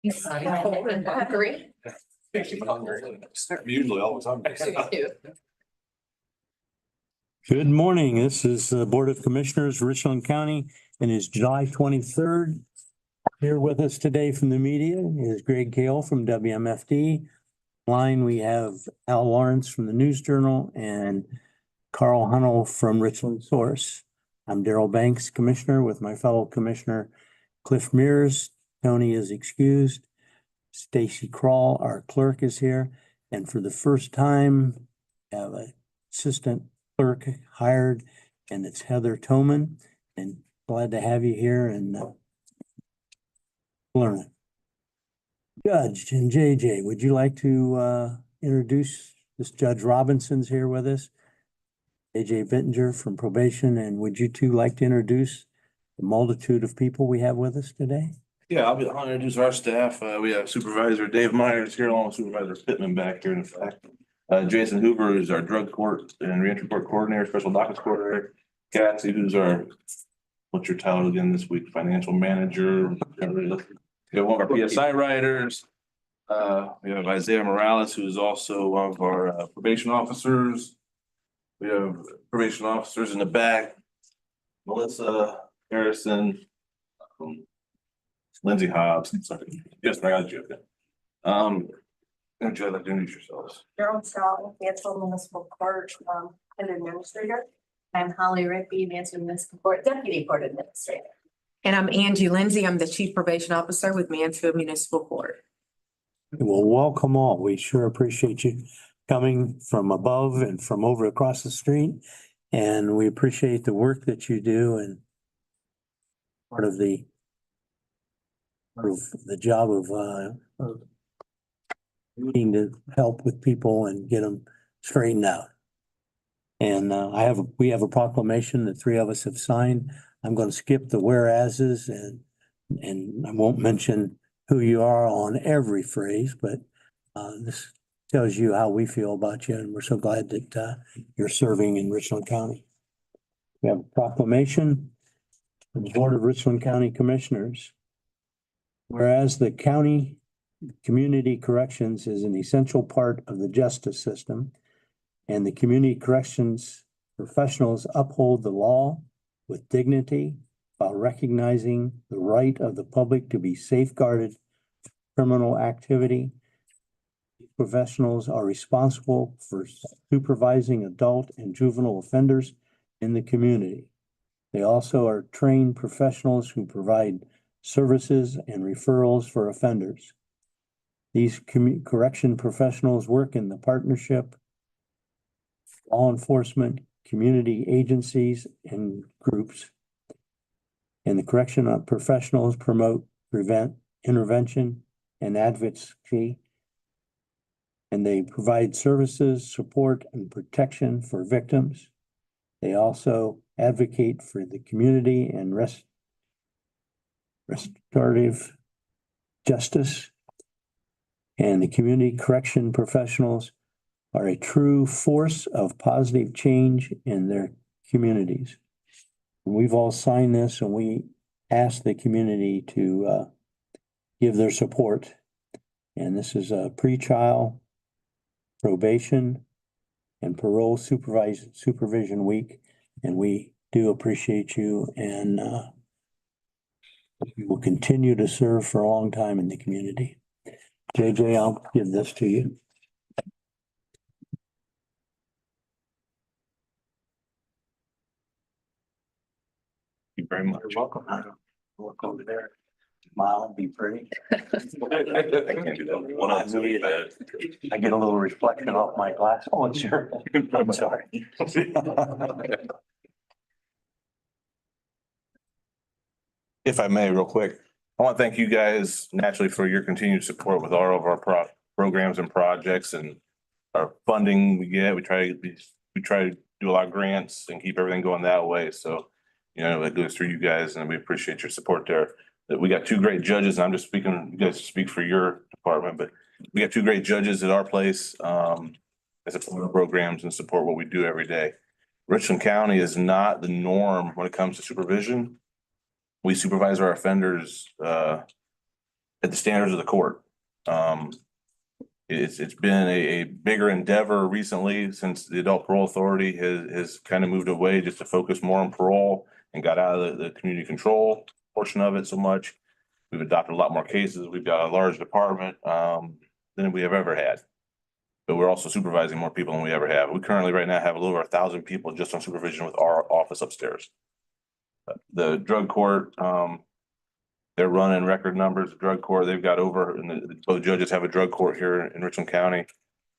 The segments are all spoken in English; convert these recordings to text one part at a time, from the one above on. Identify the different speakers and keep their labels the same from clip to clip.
Speaker 1: He's cold and hungry.
Speaker 2: Usually all the time.
Speaker 3: Good morning. This is the Board of Commissioners, Richland County, and it's July 23rd. Here with us today from the media is Greg Kale from WMFD. Line, we have Al Lawrence from the News Journal and Carl Hunnell from Richland Source. I'm Darrell Banks, Commissioner, with my fellow Commissioner Cliff Mears. Tony is excused. Stacy Kroll, our clerk, is here. And for the first time, we have an assistant clerk hired, and it's Heather Toman. And glad to have you here and learn. Judge and JJ, would you like to introduce this? Judge Robinson's here with us. AJ Bittinger from probation. And would you two like to introduce the multitude of people we have with us today?
Speaker 2: Yeah, I'll introduce our staff. We have Supervisor Dave Myers here, along with Supervisor Pittman back here in fact. Jason Hoover is our drug court and reentry court coordinator, special dockets coordinator. Cassie, who's our, what's your title again this week? Financial manager. We have one of our PSI writers. We have Isaiah Morales, who is also one of our probation officers. We have probation officers in the back. Melissa Harrison. Lindsay Hobbs. Sorry. Yes, I got you. Would you like to introduce yourselves?
Speaker 1: Gerald Scott, Mansfield Municipal Court, Head Administrator. I'm Holly Rigby, Mansfield Municipal Court Deputy Court Administrator.
Speaker 4: And I'm Angie Lindsay. I'm the Chief Probation Officer with Mansfield Municipal Court.
Speaker 3: Well, welcome all. We sure appreciate you coming from above and from over across the street. And we appreciate the work that you do and part of the job of needing to help with people and get them straightened out. And we have a proclamation that three of us have signed. I'm going to skip the whereases and I won't mention who you are on every phrase, but this tells you how we feel about you, and we're so glad that you're serving in Richland County. We have a proclamation from the Board of Richland County Commissioners. Whereas the county community corrections is an essential part of the justice system, and the community corrections professionals uphold the law with dignity while recognizing the right of the public to be safeguarded from criminal activity. Professionals are responsible for supervising adult and juvenile offenders in the community. They also are trained professionals who provide services and referrals for offenders. These correction professionals work in the partnership, law enforcement, community agencies, and groups. And the correction professionals promote, prevent, intervention, and advocacy. And they provide services, support, and protection for victims. They also advocate for the community and restorative justice. And the community correction professionals are a true force of positive change in their communities. And we've all signed this, and we ask the community to give their support. And this is a pre-trial, probation, and parole supervision week. And we do appreciate you, and we will continue to serve for a long time in the community. JJ, I'll give this to you.
Speaker 2: Thank you very much.
Speaker 3: You're welcome. Look over there. Smile and be pretty.
Speaker 2: I can't do that. One eye really bad.
Speaker 3: I get a little reflection off my glass. Oh, sure. I'm sorry.
Speaker 2: If I may, real quick, I want to thank you guys naturally for your continued support with all of our programs and projects and our funding we get. We try to do a lot of grants and keep everything going that way. So, you know, it goes through you guys, and we appreciate your support there. That we got two great judges, and I'm just speaking, you guys speak for your department, but we got two great judges at our place that support our programs and support what we do every day. Richland County is not the norm when it comes to supervision. We supervise our offenders at the standards of the court. It's been a bigger endeavor recently since the Adult Parole Authority has kind of moved away just to focus more on parole and got out of the community control portion of it so much. We've adopted a lot more cases. We've got a large department than we have ever had. But we're also supervising more people than we ever have. We currently right now have a little over 1,000 people just on supervision with our office upstairs. The drug court, they're running record numbers. Drug court, they've got over, and both judges have a drug court here in Richland County.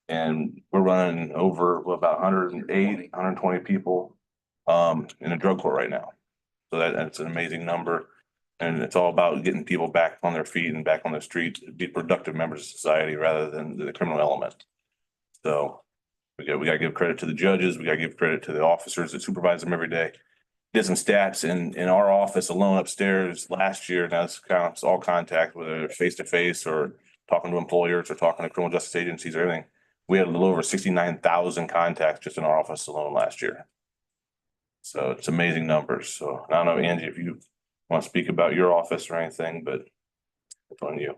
Speaker 2: And we're running over about 108, 120 people in a drug court right now. So that's an amazing number. And it's all about getting people back on their feet and back on the streets, be productive members of society rather than the criminal element. So we got to give credit to the judges. We got to give credit to the officers that supervise them every day. Did some stats in our office alone upstairs last year. Now this counts all contact, whether face to face or talking to employers or talking to criminal justice agencies or anything. We had a little over 69,000 contacts just in our office alone last year. So it's amazing numbers. So I don't know, Angie, if you want to speak about your office or anything, but it's on you.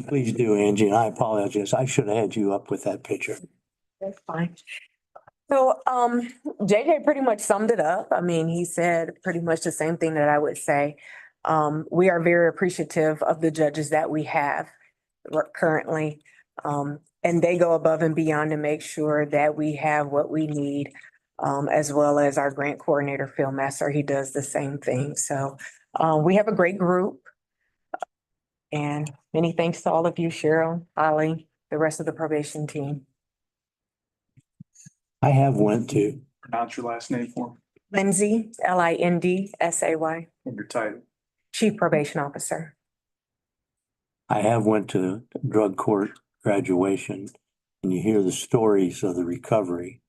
Speaker 3: Please do, Angie, and I apologize. I should have had you up with that picture.
Speaker 4: That's fine. So, JJ pretty much summed it up. I mean, he said pretty much the same thing that I would say. We are very appreciative of the judges that we have currently. And they go above and beyond to make sure that we have what we need, as well as our grant coordinator, Phil Messer, he does the same thing. So, we have a great group. And many thanks to all of you, Cheryl, Holly, the rest of the probation team.
Speaker 3: I have went to,
Speaker 5: Pronounce your last name for me
Speaker 4: Lindsay, Lindsay,
Speaker 5: and your title.
Speaker 4: Chief Probation Officer.
Speaker 3: I have went to drug court graduation, and you hear the stories of the recovery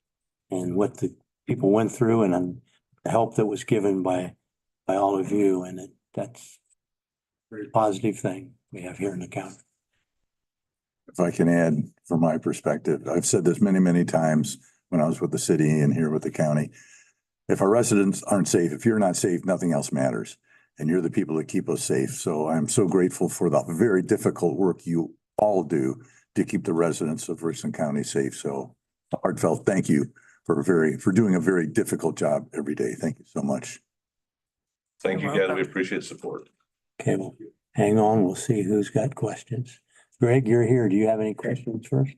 Speaker 3: and what the people went through and the help that was given by all of you, and that's a very positive thing we have here in the county.
Speaker 6: If I can add from my perspective, I've said this many, many times when I was with the city and here with the county. If our residents aren't safe, if you're not safe, nothing else matters. And you're the people that keep us safe. So I'm so grateful for the very difficult work you all do to keep the residents of Richland County safe. So heartfelt thank you for doing a very difficult job every day. Thank you so much.
Speaker 2: Thank you,
Speaker 4: You're
Speaker 2: guys.
Speaker 4: welcome.
Speaker 2: We appreciate the support.
Speaker 3: Okay, well, hang on. We'll see who's got questions. Greg, you're here. Do you have any questions first?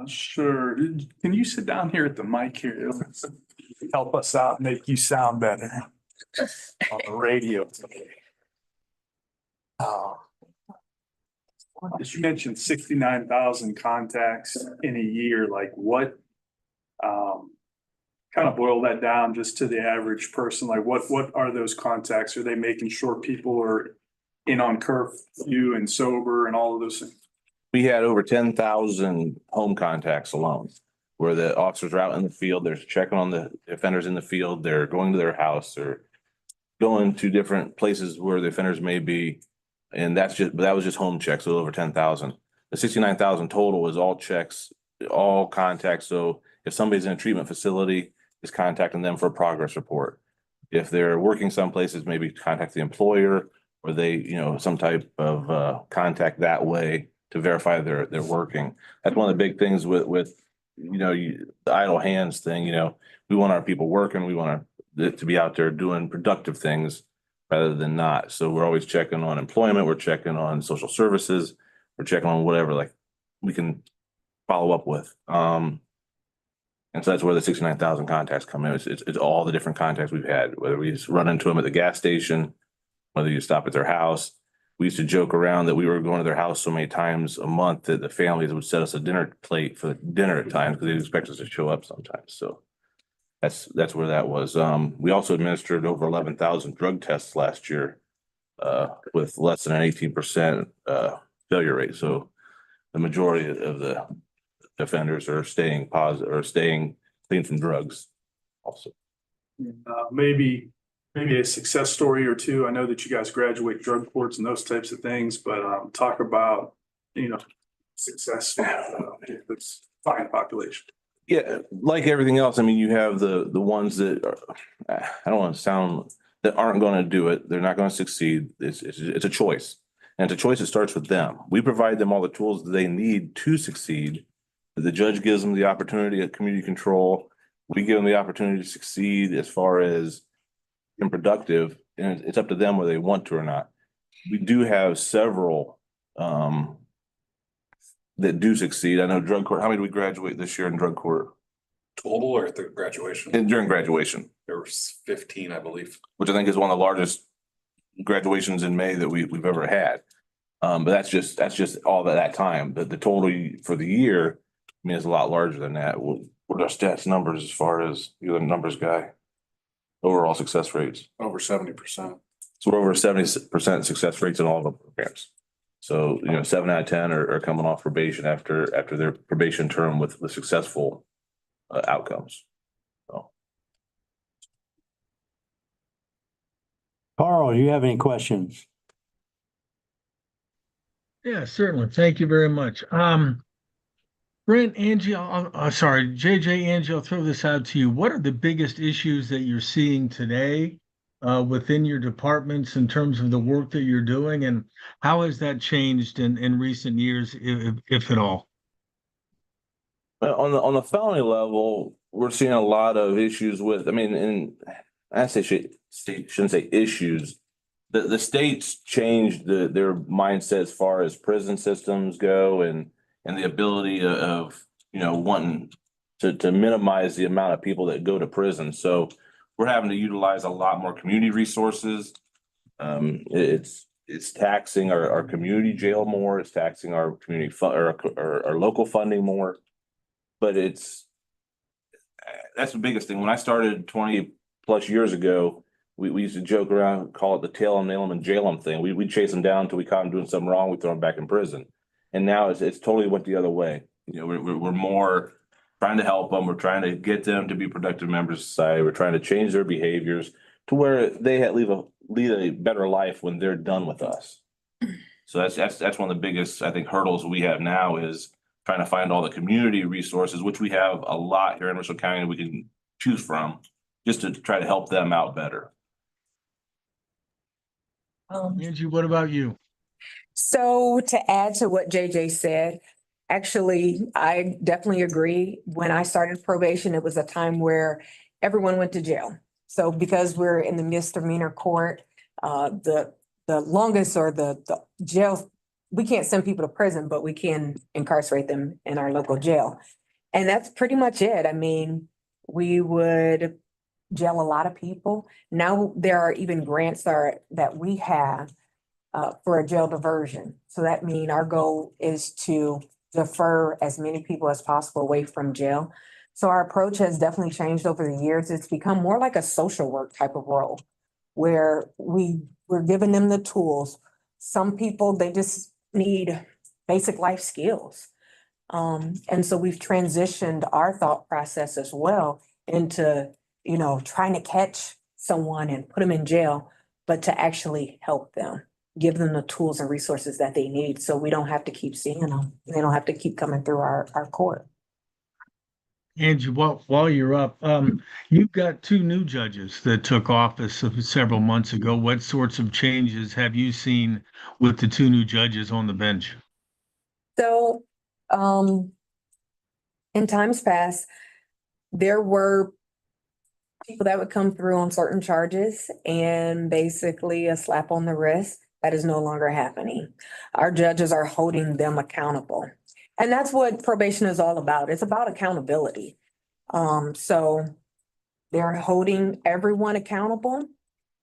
Speaker 5: Sure. Can you sit down here at the mic here? Help us out, make you sound better on the radio. As you mentioned, 69,000 contacts in a year, like what? Kind of boil that down just to the average person, like what are those contacts? Are they making sure people are in on curfew and sober and all of those things?
Speaker 2: We had over 10,000 home contacts alone, where the officers are out in the field, they're checking on the offenders in the field, they're going to their house, or going to different places where the offenders may be. And that was just home checks, so over 10,000. The 69,000 total is all checks, all contacts. So if somebody's in a treatment facility, is contacting them for a progress report. If they're working some places, maybe contact the employer, or they, some type of contact that way to verify they're working. That's one of the big things with the idle hands thing. We want our people working. We want to be out there doing productive things rather than not. So we're always checking on employment. We're checking on social services. We're checking on whatever like we can follow up with. And so that's where the 69,000 contacts come in. It's all the different contacts we've had, whether we just run into them at the gas station, whether you stop at their house. We used to joke around that we were going to their house so many times a month that the families would set us a dinner plate for dinner at times because they expect us to show up sometimes. So that's where that was. We also administered over 11,000 drug tests last year with less than an 18% failure rate. So the majority of the offenders are staying positive or staying clean from drugs also.
Speaker 5: Maybe a success story or two. I know that you guys graduate drug courts and those types of things, but talk about, success. It's fine population.
Speaker 2: Yeah, like everything else, I mean, you have the ones that are, I don't want to sound, that aren't going to do it. They're not going to succeed. It's a choice. And it's a choice that starts with them. We provide them all the tools that they need to succeed. The judge gives them the opportunity at community control. We give them the opportunity to succeed as far as being productive, and it's up to them whether they want to or not. We do have several that do succeed. I know drug court, how many did we graduate this year in drug court?
Speaker 7: Total or at the graduation?
Speaker 2: And during graduation,
Speaker 7: There was 15, I believe.
Speaker 2: which I think is one of the largest graduations in May that we've ever had. But that's just all that time. The total for the year, I mean, is a lot larger than that. What are our stats numbers as far as you're the numbers guy? Overall success rates.
Speaker 7: Over 70%.
Speaker 2: So we're over 70% success rates in all of our programs. So, 7 out of 10 are coming off probation after their probation term with successful outcomes. So.
Speaker 3: Carl, do you have any questions?
Speaker 8: Yeah, certainly. Thank you very much. Brent, Angie, sorry, JJ, Angie, I'll throw this out to you. What are the biggest issues that you're seeing today within your departments in terms of the work that you're doing, and how has that changed in recent years, if at all?
Speaker 2: On the felony level, we're seeing a lot of issues with, I mean, and I shouldn't say issues. The states changed their mindset as far as prison systems go and the ability of, wanting to minimize the amount of people that go to prison. So we're having to utilize a lot more community resources. It's taxing our community jail more. It's taxing our community our local funding more. But that's the biggest thing. When I started 20 plus years ago, we used to joke around, call it the tail them, nail them, and jail them thing. We'd chase them down until we caught them doing something wrong. We throw them back in prison. And now it's totally went the other way. We're more trying to help them. We're trying to get them to be productive members of society. We're trying to change their behaviors to where they lead a better life when they're done with us. So that's one of the biggest, I think, hurdles we have now is trying to find all the community resources, which we have a lot here in Russell County we can choose from, just to try to help them out better.
Speaker 8: Angie, what about you?
Speaker 4: So to add to what JJ said, actually, I definitely agree. When I started probation, it was a time where everyone went to jail. So because we're in the misdemeanor court, the longest or the jail, we can't send people to prison, but we can incarcerate them in our local jail. And that's pretty much it. I mean, we would jail a lot of people. Now there are even grants that we have for a jail diversion. So that means our goal is to defer as many people as possible away from jail. So our approach has definitely changed over the years. It's become more like a social work type of role where we're giving them the tools. Some people, they just need basic life skills. And so we've transitioned our thought process as well into, trying to catch someone and put them in jail, but to actually help them, give them the tools and resources that they need. So we don't have to keep seeing them. They don't have to keep coming through our court.
Speaker 8: Angie, while you're up, you've got 2 new judges that took office several months ago. What sorts of changes have you seen with the 2 new judges on the bench?
Speaker 4: So, in times past, there were people that would come through on certain charges and basically a slap on the wrist. That is no longer happening. Our judges are holding them accountable. And that's what probation is all about. It's about accountability. So they're holding everyone accountable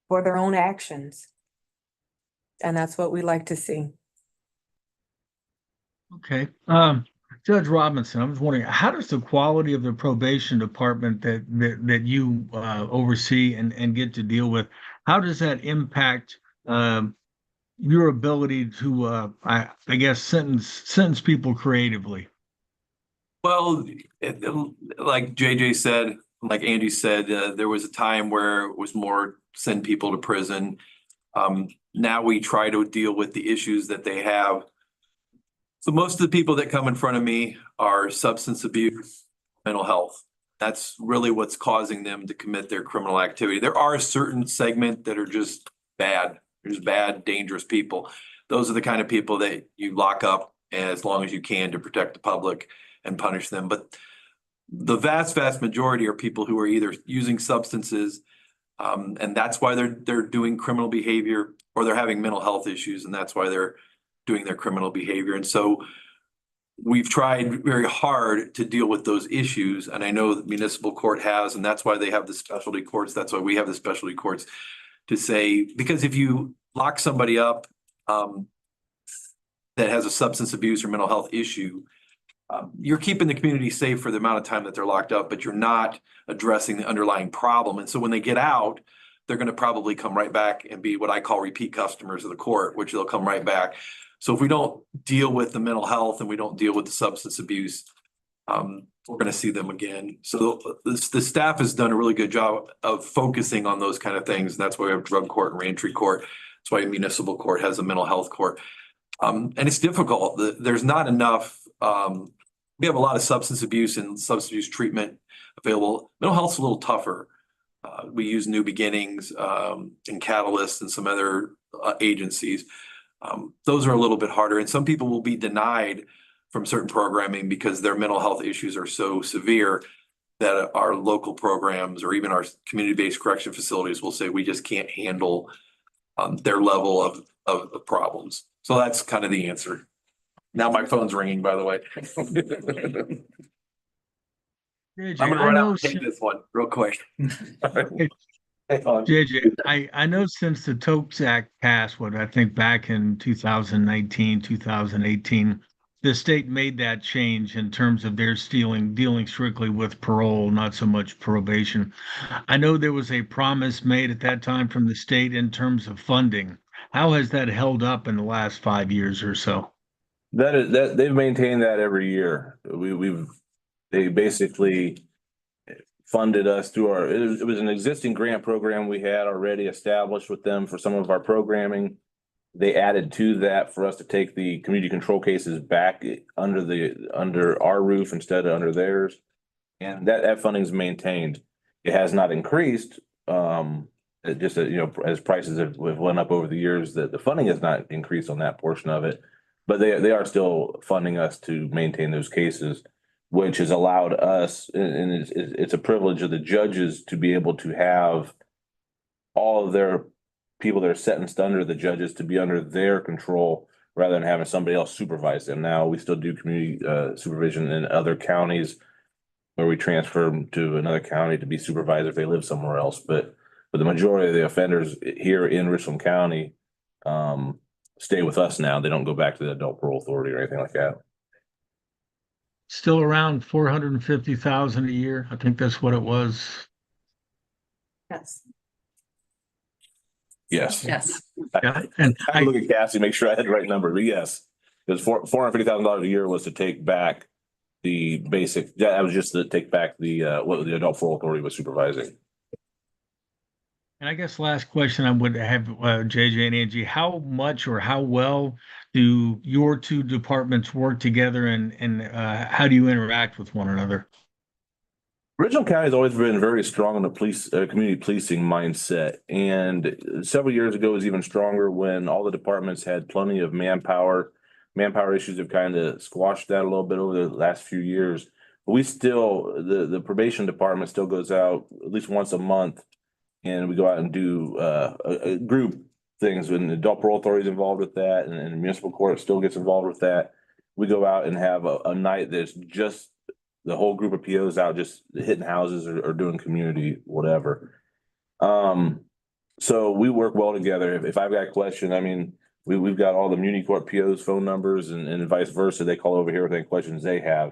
Speaker 4: for their own actions. And that's what we like to see.
Speaker 8: Okay. Judge Robinson, I was wondering, how does the quality of the probation department that you oversee and get to deal with, how does that impact your ability to, I guess, sentence people creatively?
Speaker 9: Well, like JJ said, like Andy said, there was a time where it was more send people to prison. Now we try to deal with the issues that they have. So most of the people that come in front of me are substance abuse, mental health. That's really what's causing them to commit their criminal activity. There are a certain segment that are just bad. There's bad, dangerous people. those are the kind of people that you lock up as long as you can to protect the public and punish them. But the vast majority are people who are either using substances, and that's why they're doing criminal behavior, or they're having mental health issues, and that's why they're doing their criminal behavior. And so we've tried very hard to deal with those issues, and I know the municipal court has, and that's why they have the specialty courts. That's why we have the specialty courts, to say, because if you lock somebody up that has a substance abuse or mental health issue, you're keeping the community safe for the amount of time that they're locked up, but you're not addressing the underlying problem. And so when they get out, they're going to probably come right back and be what I call repeat customers of the court, which they'll come right back. So if we don't deal with the mental health and we don't deal with the substance abuse, we're going to see them again. So the staff has done a really good job of focusing on those kind of things. And that's why we have drug court and reentry court. That's why municipal court has a mental health court. And it's difficult. There's not enough. We have a lot of substance abuse and substance abuse treatment available. Mental health's a little tougher. We use New Beginnings and Catalyst and some other agencies. Those are a little bit harder, and some people will be denied from certain programming because their mental health issues are so severe that our local programs or even our community-based correction facilities will say we just can't handle their level of problems. So that's kind of the answer. Now my phone's ringing, by the way.
Speaker 8: JJ,
Speaker 9: I'm gonna
Speaker 8: I
Speaker 9: run out
Speaker 8: know
Speaker 9: and take this one real quick.
Speaker 8: JJ, I know since the Topes Act passed, what I think back in 2019, 2018, the state made that change in terms of their dealing strictly with parole, not so much probation. I know there was a promise made at that time from the state in terms of funding. How has that held up in the last 5 years or so?
Speaker 2: That they've maintained that every year. They basically funded us through it was an existing grant program we had already established with them for some of our programming. They added to that for us to take the community control cases back under our roof instead of under theirs. And that funding is maintained. It has not increased. It just, as prices have went up over the years, that the funding has not increased on that portion of it. But they are still funding us to maintain those cases, which has allowed us, and it's a privilege of the judges to be able to have all of their people that are sentenced under the judges to be under their control rather than having somebody else supervise them. Now, we still do community supervision in other counties where we transfer them to another county to be supervised if they live somewhere else. But the majority of the offenders here in Richland County stay with us now. They don't go back to the adult parole authority or anything like that.
Speaker 8: Still around 450,000 a year. I think that's what it was.
Speaker 1: Yes.
Speaker 2: Yes.
Speaker 1: Yes.
Speaker 8: Yeah, and
Speaker 2: I look at Cassie, make sure I had the right number, but yes. Because $450,000 a year was to take back the basic, that was just to take back what the adult parole authority was supervising.
Speaker 8: And I guess last question I would have, JJ and Angie, how much or how well do your two departments work together and how do you interact with one another?
Speaker 2: Richland County has always been very strong in the community policing mindset. And several years ago was even stronger when all the departments had plenty of manpower. Manpower issues have kind of squashed that a little bit over the last few years. But we still, the probation department still goes out at least once a month. And we go out and do a group things when the adult parole authority is involved with that, and the municipal court still gets involved with that. We go out and have a night that's just the whole group of POs out just hitting houses or doing community, whatever. So we work well together. If I've got a question, I mean, we've got all the Muni Court POs phone numbers and vice versa. They call over here with any questions they have.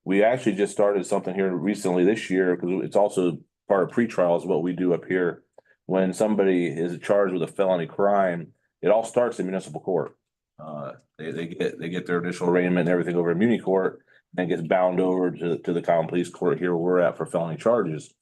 Speaker 2: We actually just started something here recently this year because it's also part of pretrial is what we do up here. When somebody is charged with a felony crime, it all starts in municipal court. They get their initial arraignment and everything over in Muni Court, and gets bound over to the common police court here where we're at for felony charges.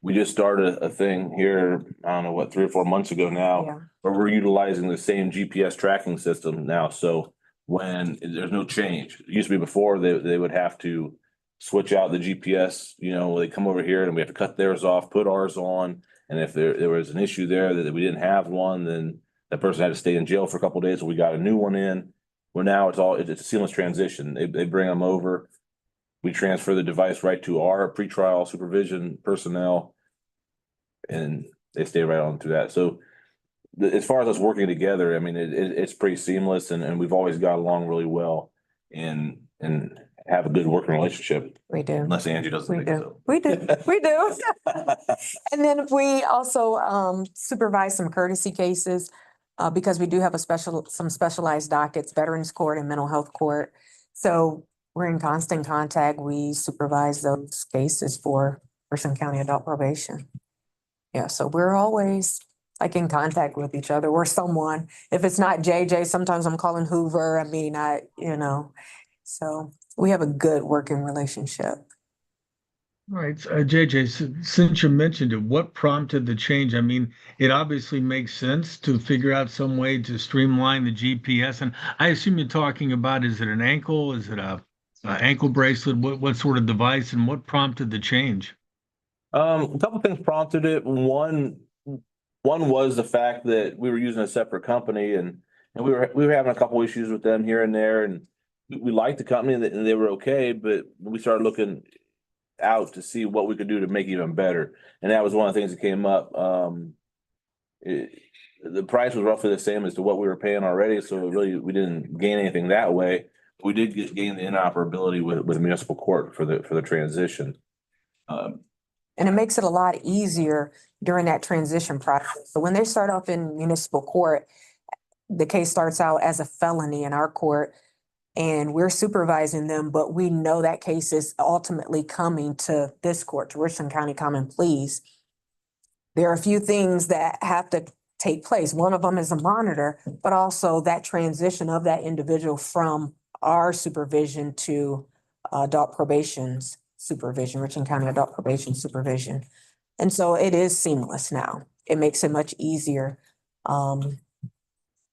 Speaker 2: We just started a thing here, I don't know what, 3 or 4 months ago now,
Speaker 4: Yeah.
Speaker 2: where we're utilizing the same GPS tracking system now. So when there's no change, it used to be before they would have to switch out the GPS, they come over here and we have to cut theirs off, put ours on. And if there was an issue there that we didn't have one, then That person had to stay in jail for a couple of days, so we got a new one in. Well, now it's a seamless transition. They bring them over. We transfer the device right to our pretrial supervision personnel. And they stay right on through that. So as far as us working together, I mean, it's pretty seamless and we've always got along really well and have a good working relationship,
Speaker 4: We do.
Speaker 2: unless Angie doesn't
Speaker 4: We
Speaker 2: think
Speaker 4: do.
Speaker 2: so.
Speaker 4: We do. We do. And then we also supervise some courtesy cases because we do have some specialized dockets, Veterans Court and Mental Health Court. So we're in constant contact. We supervise those cases for Richland County Adult Probation. Yeah, so we're always like in contact with each other or someone. If it's not JJ, sometimes I'm calling Hoover. I mean, so we have a good working relationship.
Speaker 8: All right, JJ, since you mentioned it, what prompted the change? I mean, it obviously makes sense to figure out some way to streamline the GPS. And I assume you're talking about, is it an ankle? Is it a ankle bracelet? What sort of device and what prompted the change?
Speaker 2: A couple things prompted it. One was the fact that we were using a separate company and we were having a couple issues with them here and there, and we liked the company and they were okay, but we started looking out to see what we could do to make it even better. And that was one of the things that came up. The price was roughly the same as to what we were paying already, so really we didn't gain anything that way. We did gain the interoperability with municipal court for the transition.
Speaker 4: And it makes it a lot easier during that transition process. So when they start off in municipal court, the case starts out as a felony in our court and we're supervising them, but we know that case is ultimately coming to this court, to Richland County Common Pleas. There are a few things that have to take place. One of them is a monitor, but also that transition of that individual from our supervision to adult probation's supervision, Richland County Adult Probation Supervision. And so it is seamless now. It makes it much easier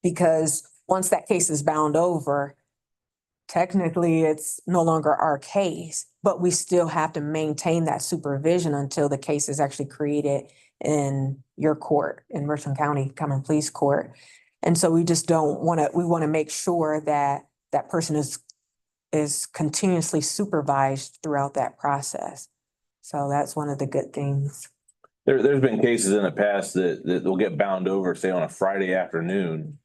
Speaker 4: because once that case is bound over, technically it's no longer our case, but we still have to maintain that supervision until the case is actually created in your court, in Richland County Common Pleas Court. And so we just we want to make sure that that person is continuously supervised throughout that process. So that's one of the good things.
Speaker 2: There's been cases in the past that they'll get bound over, say on a Friday afternoon.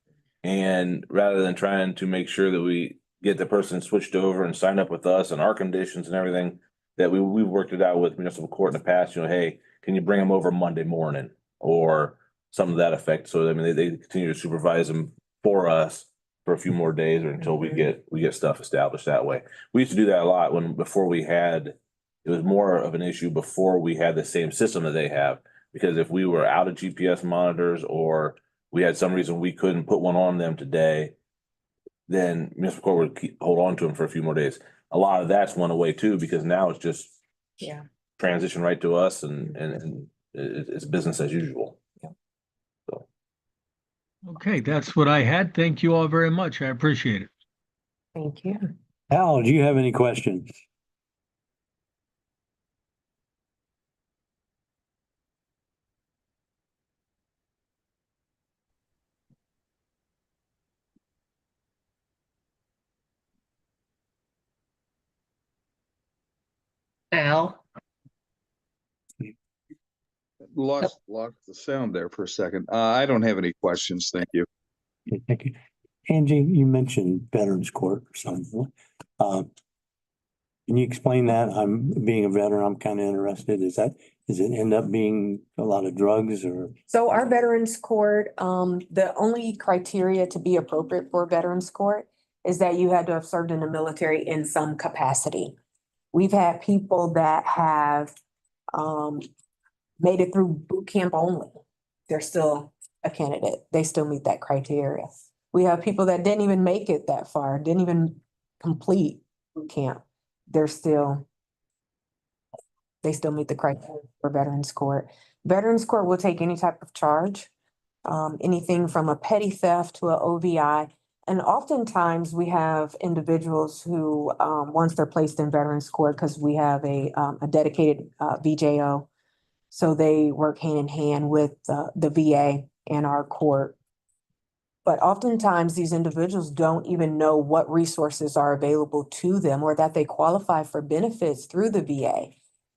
Speaker 2: And rather than trying to make sure that we get the person switched over and signed up with us and our conditions and everything, that we've worked it out with municipal court in the past, hey, can you bring them over Monday morning or something to that effect? So I mean, they continue to supervise them for us for a few more days or until we get stuff established that way. We used to do that a lot it was more of an issue before we had the same system that they have, because if we were out of GPS monitors or we had some reason we couldn't put one on them today, then municipal court would hold on to them for a few more days. A lot of that's went away too, because now it's just transition right to us and it's business as usual.
Speaker 8: Okay, that's what I had. Thank you all very much. I appreciate it.
Speaker 4: Thank you.
Speaker 3: Al, do you have any questions?
Speaker 1: Al?
Speaker 10: Lost the sound there for a second. I don't have any questions. Thank you.
Speaker 3: Okay, thank you. Angie, you mentioned Veterans Court or something. Can you explain that? I'm being a veteran, I'm kind of interested. Does it end up being a lot of drugs or?
Speaker 4: So our Veterans Court, the only criteria to be appropriate for a Veterans Court is that you had to have served in the military in some capacity. We've had people that have made it through boot camp only. They're still a candidate. They still meet that criteria. We have people that didn't even make it that far, didn't even complete boot camp. They still meet the criteria for Veterans Court. Veterans Court will take any type of charge, anything from a petty theft to an OVI. And oftentimes we have individuals who, once they're placed in Veterans Court, because we have a dedicated VJO, so they work hand in hand with the VA and our court But oftentimes these individuals don't even know what resources are available to them or that they qualify for benefits through the VA.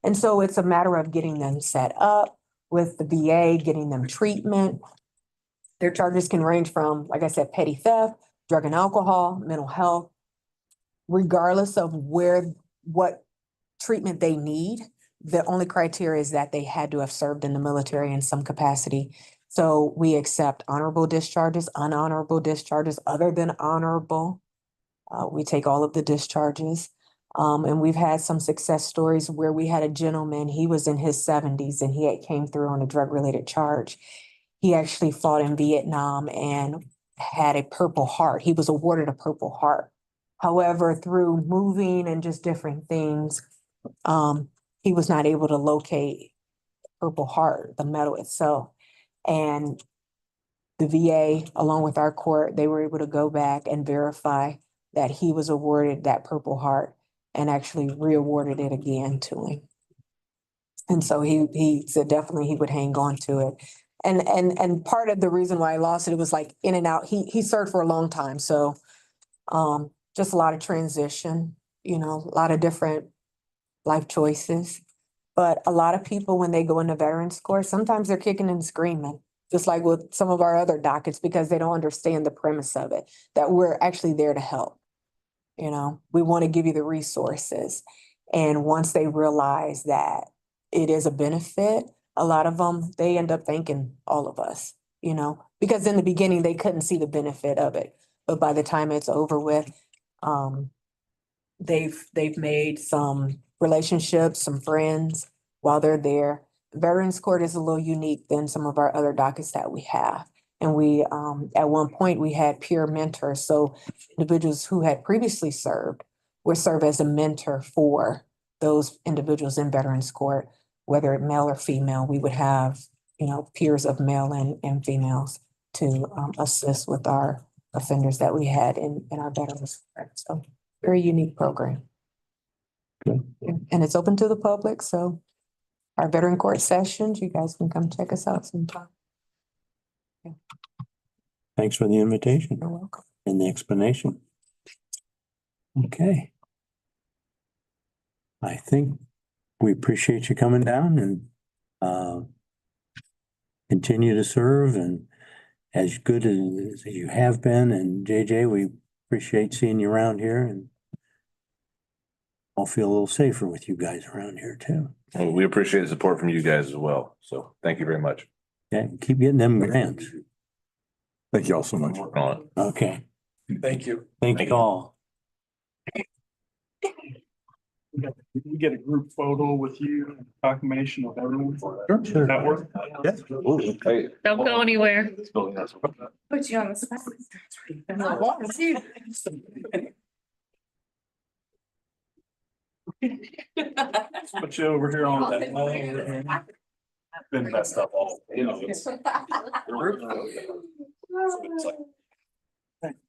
Speaker 4: And so it's a matter of getting them set up with the VA, getting them treatment. Their charges can range from, like I said, petty theft, drug and alcohol, mental health, regardless of what treatment they need. The only criteria is that they had to have served in the military in some capacity. So we accept honorable discharges, unhonorable discharges, other than honorable. We take all of the discharges. And we've had some success stories where we had a gentleman, he was in his 70s and he had came through on a drug-related charge. He actually fought in Vietnam and had a Purple Heart. He was awarded a Purple Heart. However, through moving and just different things, he was not able to locate Purple Heart, the medal itself. And the VA, along with our court, they were able to go back and verify that he was awarded that Purple Heart and actually re-awarded it again to him. And so he said definitely he would hang on to it. And part of the reason why I lost it was like in and out. He served for a long time. So just a lot of transition, a lot of different life choices. But a lot of people, when they go into Veterans Court, sometimes they're kicking and screaming, just like with some of our other dockets, because they don't understand the premise of it, that we're actually there to help. We want to give you the resources. And once they realize that it is a benefit, a lot of them, they end up thanking all of us, because in the beginning, they couldn't see the benefit of it. But by the time it's over with, they've made some relationships, some friends while they're there. Veterans Court is a little unique than some of our other dockets that we have. And we, at one point, we had peer mentors. So individuals who had previously served would serve as a mentor for those individuals in Veterans Court, whether male or female. We would have, peers of male and females to assist with our offenders that we had in our Veterans Court. So very unique program. And it's open to the public, so our Veteran Court sessions, you guys can come check us out sometime.
Speaker 3: Thanks for the invitation
Speaker 4: You're welcome.
Speaker 3: and the explanation. Okay. I think we appreciate you coming down and continue to serve and as good as you have been. And JJ, we appreciate seeing you around here and I'll feel a little safer with you guys around here too.
Speaker 2: Well, we appreciate the support from you guys as well. So thank you very much.
Speaker 3: Okay, keep getting them grants.
Speaker 6: Thank you all so much.
Speaker 2: Working on it.
Speaker 3: Okay,
Speaker 5: Thank you.
Speaker 3: thank you all.
Speaker 5: We get a group photo with you, documentation of everyone.
Speaker 3: Sure.
Speaker 5: That work?
Speaker 2: Yeah. Hey.
Speaker 11: Don't go anywhere.
Speaker 1: Put you on the spot.
Speaker 5: Put you over here on that. Been messed up all.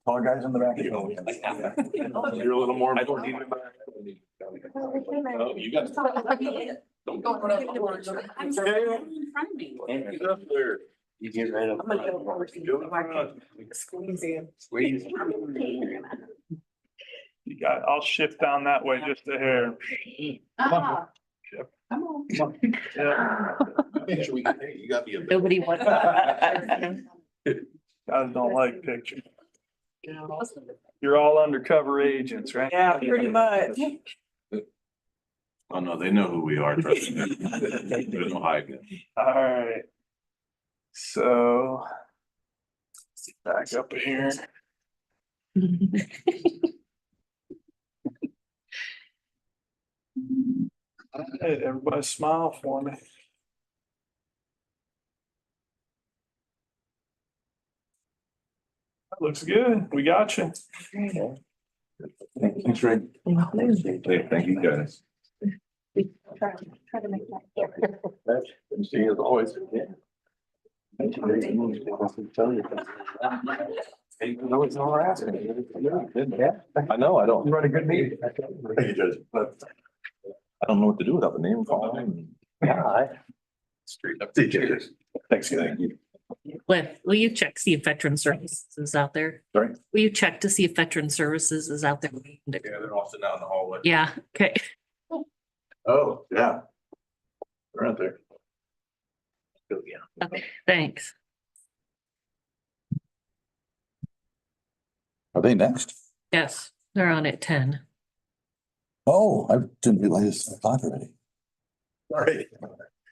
Speaker 6: Tall guys in the back.
Speaker 2: You're a little more. I don't need. Oh, you got. Don't go.
Speaker 1: I'm sorry, in front of me.
Speaker 2: Get up there.
Speaker 3: You get right up.
Speaker 1: I'm gonna go over to you. I can Squeeze in.
Speaker 5: I'll shift down that way just a hair.
Speaker 1: Ah. Come on.
Speaker 5: Yeah.
Speaker 7: Make sure we can, hey, you got me a.
Speaker 11: Nobody wants.
Speaker 5: Guys don't like pictures. You're all undercover agents, right?
Speaker 4: Yeah, pretty much.
Speaker 2: Oh, no, they know who we are. Trust me. There's no hiding it.
Speaker 5: All right. So. Back up here. Hey, everybody smile for me. That looks good. We got you.
Speaker 2: Thanks, Ray. Hey, thank you guys.
Speaker 1: Try to make that.
Speaker 2: See you as always. I know, I don't.
Speaker 6: You run a good meeting.
Speaker 2: Thank you, Judge. I don't know what to do without the name calling.
Speaker 6: Yeah,
Speaker 2: Straight up. Thanks, thank you.
Speaker 11: Will you check, see if Veteran Services is out there?
Speaker 2: Sorry?
Speaker 11: Will you check to see if Veteran Services is out there?
Speaker 2: Yeah, they're all sitting out in the hallway.
Speaker 11: Yeah, okay.
Speaker 2: Oh, yeah. They're out there. Oh, yeah.
Speaker 11: Okay, thanks.
Speaker 6: Are they next?
Speaker 11: Yes, they're on at 10.
Speaker 6: Oh, I didn't realize it's 5 already. Sorry.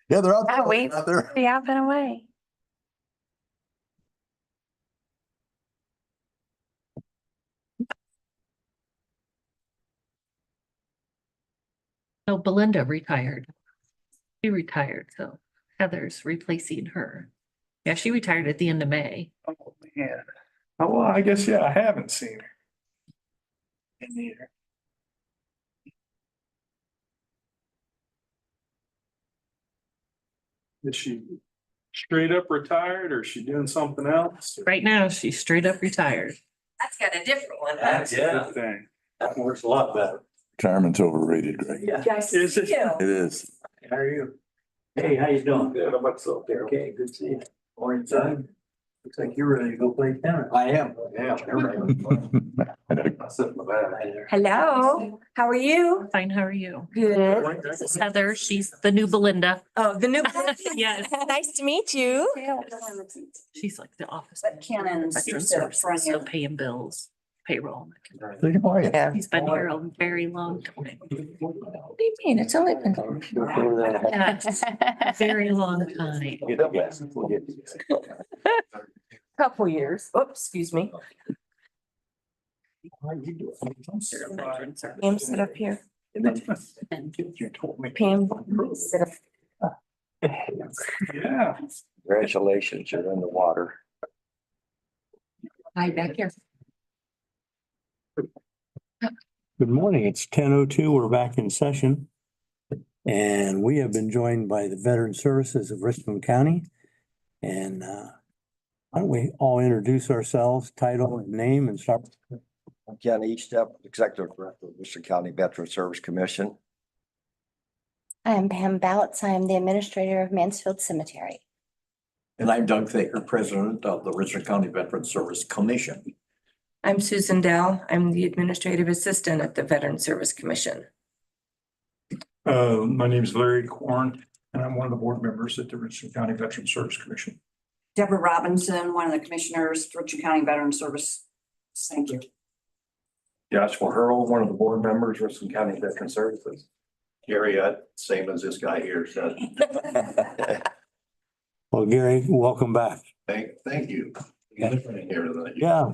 Speaker 6: Yeah, they're out there.
Speaker 12: Oh, wait.
Speaker 6: Out there.
Speaker 12: Yeah, I've been away.
Speaker 11: No, Belinda retired. She retired, so Heather's replacing her. Yeah, she retired at the end of May.
Speaker 5: Oh, man. Oh, well, I guess, yeah, I haven't seen her. In either. Is she straight up retired or is she doing something else?
Speaker 11: Right now, she's straight up retired.
Speaker 1: That's got a different one.
Speaker 5: That's a good thing.
Speaker 3: That works a lot better.
Speaker 6: Retirement's overrated, Greg.
Speaker 1: Nice
Speaker 5: Is
Speaker 1: to
Speaker 5: it?
Speaker 1: see you.
Speaker 6: It is.
Speaker 3: How are you? Hey, how you doing? Good. What's up there? Okay, good to see you. Morning, son. Looks like you're ready to go play tennis. I am. Yeah.
Speaker 12: Hello, how are you?
Speaker 11: Fine, how are you?
Speaker 12: Good.
Speaker 11: This is Heather. She's the new Belinda.
Speaker 12: Oh, the new.
Speaker 11: Yes.
Speaker 12: Nice to meet you.
Speaker 11: She's like the office.
Speaker 1: But Cannon's
Speaker 11: Veteran
Speaker 1: used to
Speaker 11: Services,
Speaker 1: front
Speaker 11: so
Speaker 1: end.
Speaker 11: paying bills, payroll.
Speaker 12: Yeah.
Speaker 11: He's been here a very long time.
Speaker 12: What do you mean? It's only been.
Speaker 11: Yeah, very long time.
Speaker 12: Couple years. Oops, excuse me.
Speaker 11: Veteran Services.
Speaker 12: Pam, sit up here.
Speaker 11: And
Speaker 12: Pam, sit up.
Speaker 5: Yeah.
Speaker 3: Congratulations, you're in the water.
Speaker 11: Hi, back here.
Speaker 3: Good morning. It's 10:02. We're back in session. And we have been joined by the Veteran Services of Richland County. And why don't we all introduce ourselves, title and name, and start.
Speaker 13: I'm Ken Eastep, Executive Director of Worcester County Veteran Service Commission.
Speaker 12: I'm Pam Ballots. I'm the administrator of Mansfield Cemetery.
Speaker 7: And I'm Doug Thaker, President of the Richland County Veteran Service Commission.
Speaker 14: I'm Susan Dell. I'm the administrative assistant at the Veteran Service Commission.
Speaker 5: My name is Larry Korn and I'm one of the board members at the Richland County Veteran Service Commission.
Speaker 1: Deborah Robinson, one of the commissioners, Richland County Veteran Service. Thank you.
Speaker 7: Joshua Hurl, one of the board members, Richland County Veteran Services. Gary, same as this guy here said.
Speaker 3: Well, Gary, welcome back.
Speaker 7: Thank you. Different here than that.
Speaker 3: Yeah,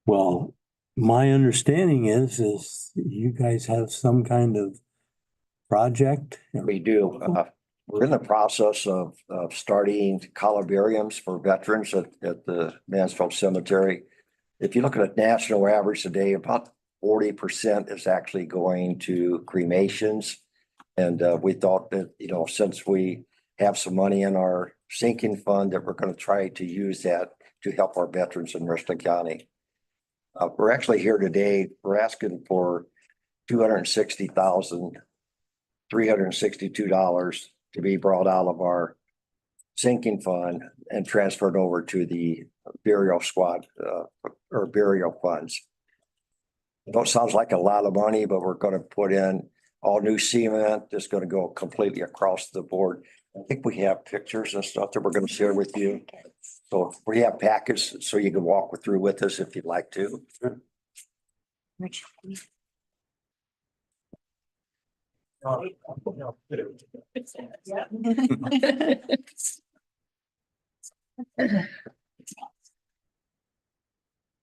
Speaker 3: well, my understanding is you guys have some kind of project.
Speaker 13: We do. We're in the process of starting columbariums for veterans at the Mansfield Cemetery. If you look at a national average today, about 40% is actually going to cremations. And we thought that, since we have some money in our sinking fund, that we're going to try to use that to help our veterans in Richland County. We're actually here today. We're asking for $260,362 to be brought out of our sinking fund and transferred over to the burial squad or burial funds. It sounds like a lot of money, but we're going to put in all new cement. It's going to go completely across the board. I think we have pictures and stuff that we're going to share with you. So we have packets so you can walk through with us if you'd like to.
Speaker 3: Sure.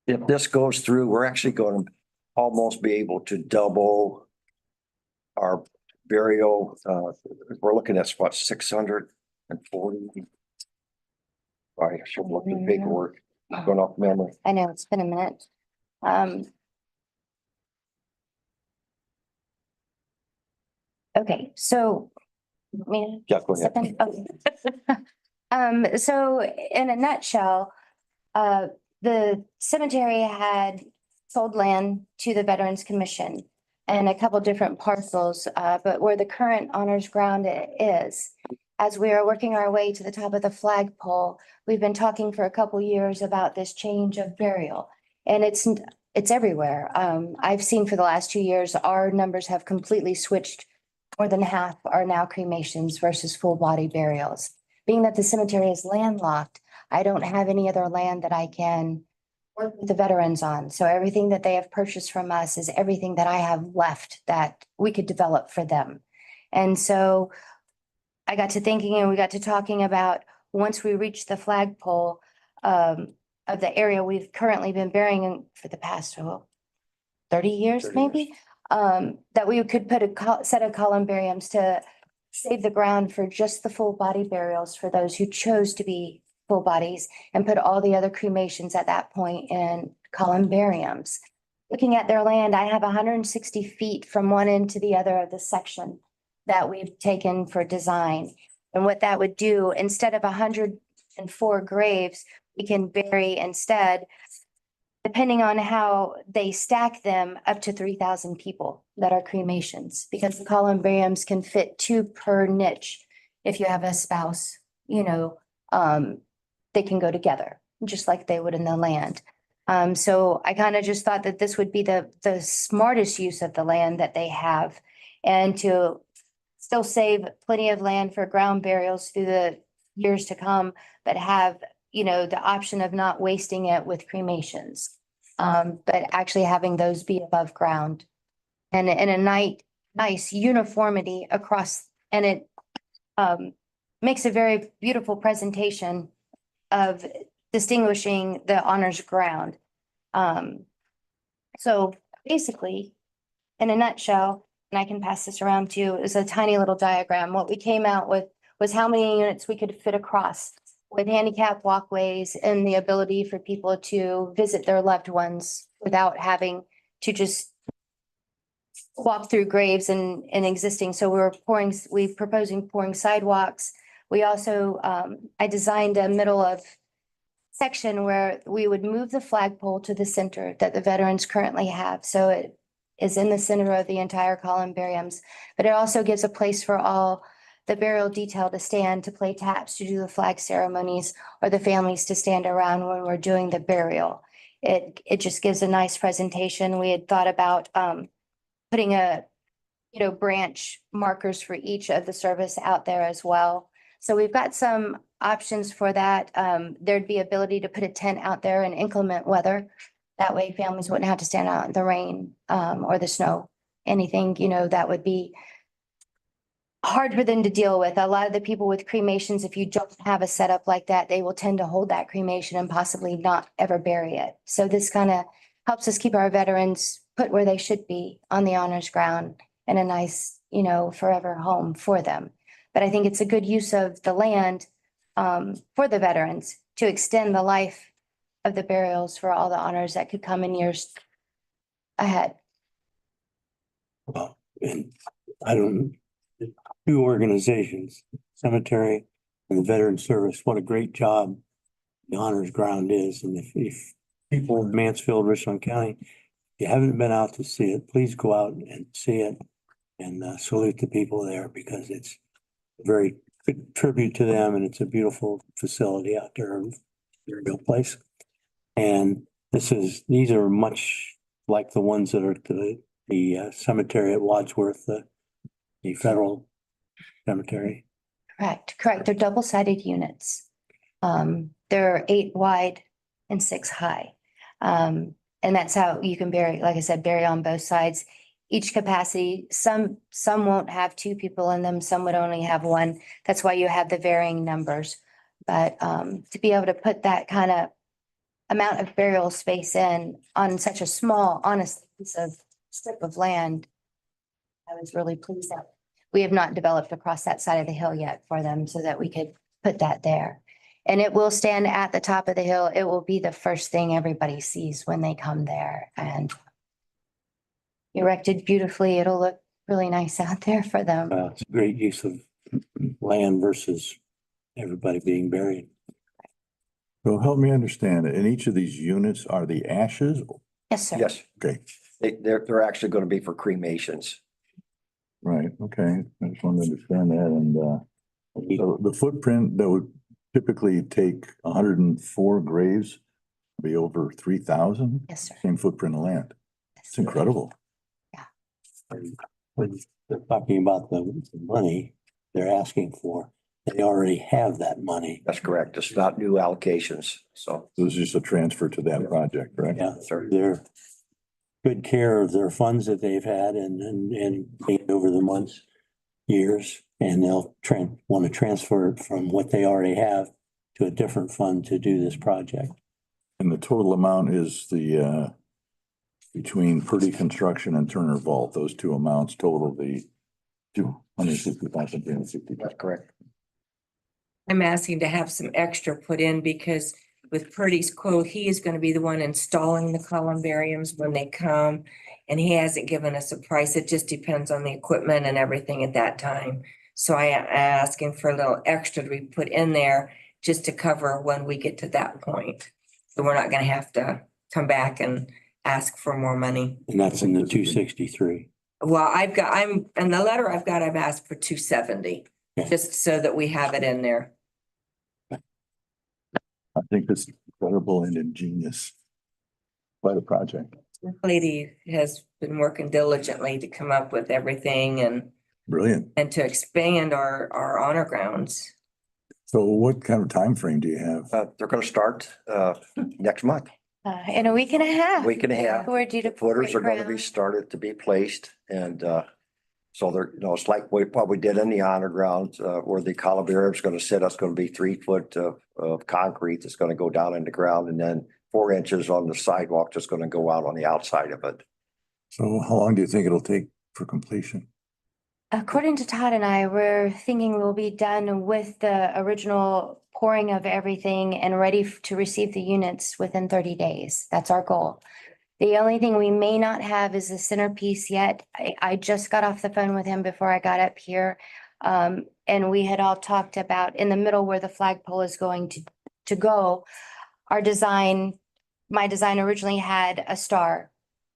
Speaker 13: If this goes through, we're actually going to almost be able to double our burial. We're looking at what, 640? Sorry, I should look at the paperwork. Going off memory.
Speaker 12: I know, it's been a minute. Okay, so.
Speaker 13: Yeah, go ahead.
Speaker 12: So in a nutshell, the cemetery had sold land to the Veterans Commission and a couple different parcels, but where the current honors ground is, as we are working our way to the top of the flagpole, we've been talking for a couple years about this change of burial. And it's everywhere. I've seen for the last 2 years, our numbers have completely switched. More than half are now cremations versus full body burials. Being that the cemetery is landlocked, I don't have any other land that I can work with the veterans on. So everything that they have purchased from us is everything that I have left that we could develop for them. And so I got to thinking and we got to talking about, once we reach the flagpole of the area we've currently been burying in for the past 30 years, maybe, that we could put a set of columbariums to save the ground for just the full body burials for those who chose to be full bodies, and put all the other cremations at that point in columbariums. Looking at their land, I have 160 feet from one end to the other of the section that we've taken for design. And what that would do, instead of 104 graves, we can bury instead, depending on how they stack them, up to 3,000 people that are cremations, because the columbariums can fit 2 per niche. If you have a spouse, they can go together, just like they would in the land. So I kind of just thought that this would be the smartest use of the land that they have, and to still save plenty of land for ground burials through the years to come, but have, the option of not wasting it with cremations. But actually having those be above ground and in a nice uniformity across, and it makes a very beautiful presentation of distinguishing the honors ground. So basically, in a nutshell, and I can pass this around to you, is a tiny little diagram. What we came out with was how many units we could fit across with handicap walkways and the ability for people to visit their loved ones without having to just walk through graves and existing. So we proposing pouring sidewalks. We also, I designed a middle of section where we would move the flagpole to the center that the veterans currently have. So it is in the center of the entire columbariums, but it also gives a place for all the burial detail to stand, to play taps, to do the flag ceremonies, or the families to stand around when we're doing the burial. It just gives a nice presentation. We had thought about putting branch markers for each of the service out there as well. So we've got some options for that. There'd be ability to put a tent out there in inclement weather. That way families wouldn't have to stand out in the rain or the snow, anything, that would be hard for them to deal with. A lot of the people with cremations, if you don't have a setup like that, they will tend to hold that cremation and possibly not ever bury it. So this kind of helps us keep our veterans put where they should be on the honors ground in a nice, forever home for them. But I think it's a good use of the land for the veterans to extend the life of the burials for all the honors that could come in years ahead.
Speaker 3: Well, and I don't, 2 organizations, cemetery and the veteran service, what a great job the honors ground is. And if people in Mansfield, Richland County, if you haven't been out to see it, please go out and see it and salute the people there, because it's a very good tribute to them, and it's a beautiful facility out there, a real place. And these are much like the ones that are at the cemetery at Wadsworth, the federal cemetery.
Speaker 12: Correct. They're double-sided units. They're 8 wide and 6 high. And that's how you can bury, like I said, bury on both sides. Each capacity, some won't have 2 people in them, some would only have 1. That's why you have the varying numbers. But to be able to put that kind of amount of burial space in on such a small, honest piece of strip of land, I was really pleased that we have not developed across that side of the hill yet for them, so that we could put that there. And it will stand at the top of the hill. It will be the first thing everybody sees when they come there, and erected beautifully. It'll look really nice out there for them.
Speaker 3: It's a great use of land versus everybody being buried.
Speaker 6: So help me understand, in each of these units are the ashes?
Speaker 12: Yes, sir.
Speaker 13: Yes,
Speaker 6: Okay,
Speaker 13: they're actually going to be for cremations.
Speaker 6: right, okay. I just wanted to understand that, and So the footprint that would typically take 104 graves be over 3,000,
Speaker 12: Yes, sir.
Speaker 6: same footprint of land. It's incredible.
Speaker 3: When they're talking about the money they're asking for, they already have that money.
Speaker 13: That's correct. It's not new allocations, so.
Speaker 6: This is just a transfer to that project, right?
Speaker 3: Yeah,
Speaker 13: Sir.
Speaker 3: they're good care of their funds that they've had and gained over the months, years, and they'll want to transfer it from what they already have to a different fund to do this project.
Speaker 6: And the total amount is the, between Purdy Construction and Turner Vault, those two amounts total the 260,000, 360.
Speaker 13: That's correct.
Speaker 14: I'm asking to have some extra put in because with Purdy's quote, he is going to be the one installing the columbariums when they come. And he hasn't given us a price. It just depends on the equipment and everything at that time. So I am asking for a little extra to be put in there just to cover when we get to that point. So we're not going to have to come back and ask for more money.
Speaker 3: And that's in the 263.
Speaker 14: Well, in the letter I've asked for 270, just so that we have it in there.
Speaker 6: I think this is incredible and ingenious. Quite a project.
Speaker 14: Lady has been working diligently to come up with everything and
Speaker 6: Brilliant.
Speaker 14: to expand our honor grounds.
Speaker 6: So what kind of time frame do you have?
Speaker 13: They're gonna start, next month,
Speaker 12: In a week and a half.
Speaker 13: week and a half.
Speaker 12: We're due to.
Speaker 13: Footers are
Speaker 12: break
Speaker 13: gonna be
Speaker 12: ground.
Speaker 13: started to be placed and, so they're, it's like what we did in the honor ground, where the columbarium is gonna sit, that's gonna be 3 foot of concrete that's gonna go down in the ground and then 4 inches on the sidewalk that's gonna go out on the outside of it.
Speaker 6: So how long do you think it'll take for completion?
Speaker 12: According to Todd and I, we're thinking we'll be done with the original pouring of everything and ready to receive the units within 30 days. That's our goal. The only thing we may not have is the centerpiece yet. I just got off the phone with him before I got up here. And we had all talked about in the middle where the flagpole is going to go. Our design, my design originally had a star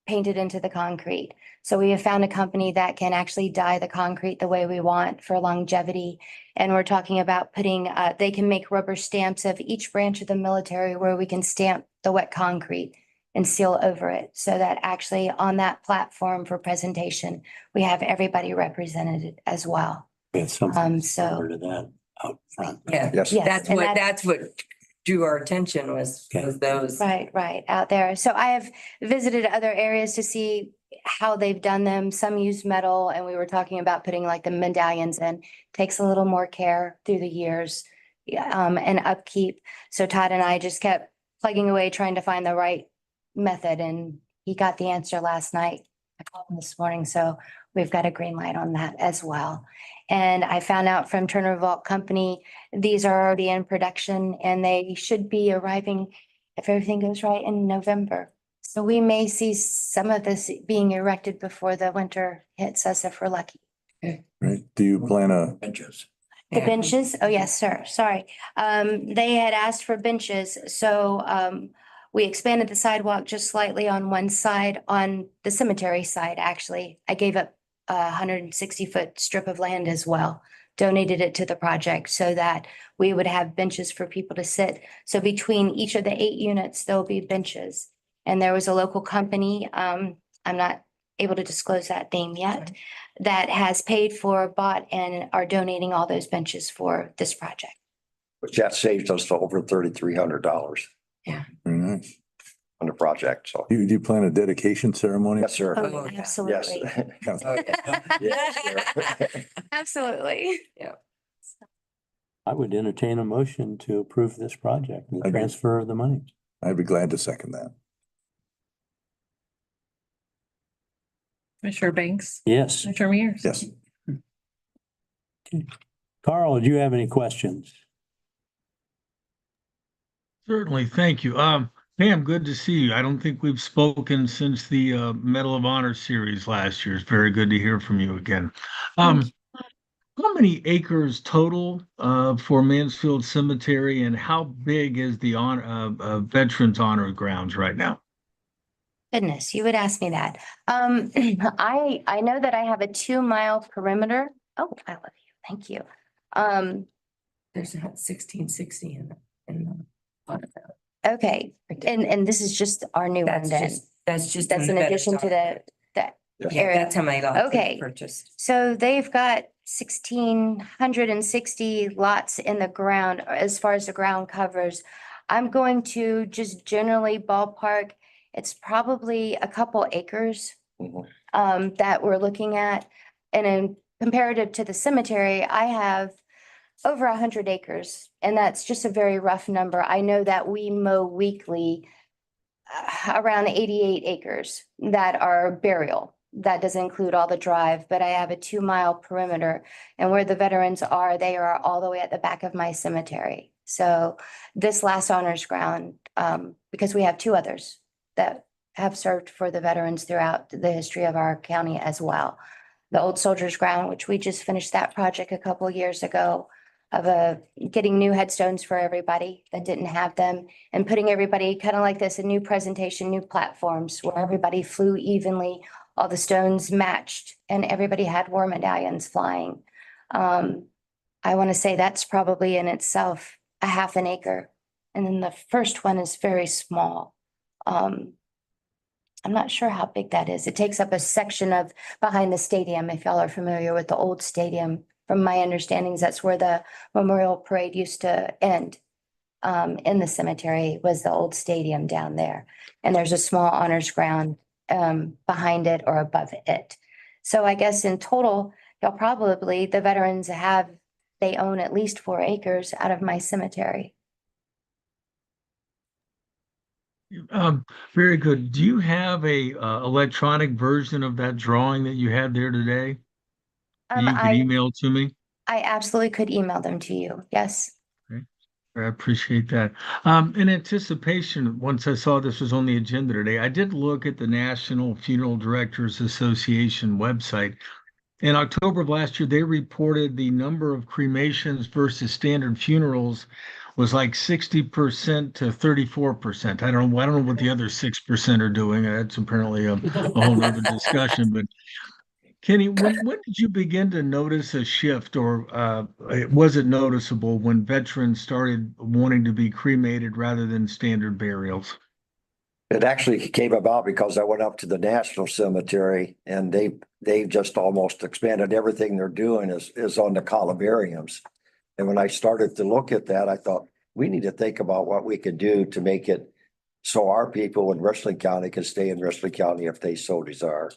Speaker 12: painted into the concrete. So we have found a company that can actually dye the concrete the way we want for longevity. And we're talking about putting, they can make rubber stamps of each branch of the military where we can stamp the wet concrete and seal over it. So that actually on that platform for presentation, we have everybody represented as well.
Speaker 3: It's something
Speaker 12: So-
Speaker 3: similar to that out front.
Speaker 14: Yeah,
Speaker 13: Yes.
Speaker 12: Yes,
Speaker 14: that's
Speaker 12: and
Speaker 14: that's what drew our attention was those.
Speaker 12: Right, out there. So I have visited other areas to see how they've done them. Some use metal and we were talking about putting like the medallions in. Takes a little more care through the years, and upkeep. So Todd and I just kept plugging away, trying to find the right method and he got the answer last night. I called him this morning, so we've got a green light on that as well. And I found out from Turner Vault Company, these are already in production and they should be arriving, if everything goes right, in November. So we may see some of this being erected before the winter hits us if we're lucky.
Speaker 6: Right? Do you plan a,
Speaker 13: Benches.
Speaker 12: The benches, oh yes, sir, sorry. They had asked for benches, so we expanded the sidewalk just slightly on one side, on the cemetery side, actually. I gave up a 160-foot strip of land as well, donated it to the project so that we would have benches for people to sit. So between each of the 8 units, there'll be benches. And there was a local company, I'm not able to disclose that name yet, that has paid for, bought, and are donating all those benches for this project.
Speaker 13: Which that saves us to over $3,300
Speaker 6: very nice.
Speaker 13: on the project, so.
Speaker 6: Do you plan a dedication ceremony?
Speaker 13: Yes, sir.
Speaker 12: Oh,
Speaker 13: Yes.
Speaker 12: absolutely.
Speaker 13: Yes, sir.
Speaker 12: Absolutely.
Speaker 3: I would entertain a motion to approve this project and the
Speaker 6: I'd be-
Speaker 3: transfer of the money.
Speaker 6: I'd be glad to second that.
Speaker 11: Commissioner Banks,
Speaker 3: Yes.
Speaker 11: Commissioner Mears.
Speaker 6: Yes.
Speaker 3: Carl, do you have any questions?
Speaker 8: Certainly, thank you. Pam, good to see you. I don't think we've spoken since the Medal of Honor series last year. It's very good to hear from you again. How many acres total for Mansfield Cemetery, and how big is the Veterans Honor Grounds right now?
Speaker 12: Goodness, you would ask me that. I know that I have a 2-mile perimeter. Oh, I love you. Thank you.
Speaker 14: There's 1660 in the.
Speaker 12: Okay, and this is just our new one then.
Speaker 14: That's
Speaker 12: That's in addition to that
Speaker 14: Yeah,
Speaker 12: area.
Speaker 14: that's how many lots we
Speaker 12: Okay.
Speaker 14: purchased.
Speaker 12: So they've got 1,660 lots in the ground as far as the ground covers. I'm going to just generally ballpark, it's probably a couple acres that we're looking at. And in comparative to the cemetery, I have over 100 acres, and that's just a very rough number. I know that we mow weekly around 88 acres that are burial. That doesn't include all the drive, but I have a 2-mile perimeter. And where the veterans are, they are all the way at the back of my cemetery. So this last honors ground, because we have 2 others that have served for the veterans throughout the history of our county as well. The Old Soldiers Ground, which we just finished that project a couple of years ago of getting new headstones for everybody that didn't have them, and putting everybody kind of like this, a new presentation, new platforms where everybody flew evenly, all the stones matched, and everybody had war medallions flying. I want to say that's probably in itself a half an acre. And then the first one is very small. I'm not sure how big that is. It takes up a section of behind the stadium, if y'all are familiar with the old stadium. From my understandings, that's where the memorial parade used to end. In the cemetery was the old stadium down there. And there's a small honors ground behind it or above it. So I guess in total, y'all probably, the veterans they own at least 4 acres out of my cemetery.
Speaker 8: Very good. Do you have a electronic version of that drawing that you had there today? You could email to me?
Speaker 12: I absolutely could email them to you. Yes.
Speaker 8: Okay. I appreciate that. In anticipation, once I saw this was on the agenda today, I did look at the National Funeral Directors Association website. In October of last year, they reported the number of cremations versus standard funerals was like 60% to 34%. I don't know what the other 6% are doing. That's apparently a whole nother discussion, but Kenny, when did you begin to notice a shift, or was it noticeable when veterans started wanting to be cremated rather than standard burials?
Speaker 13: It actually came about because I went up to the National Cemetery, and they've just almost expanded everything they're doing is on the columbariums. And when I started to look at that, I thought, we need to think about what we could do to make it so our people in Wrestling County can stay in Wrestling County if they so desire.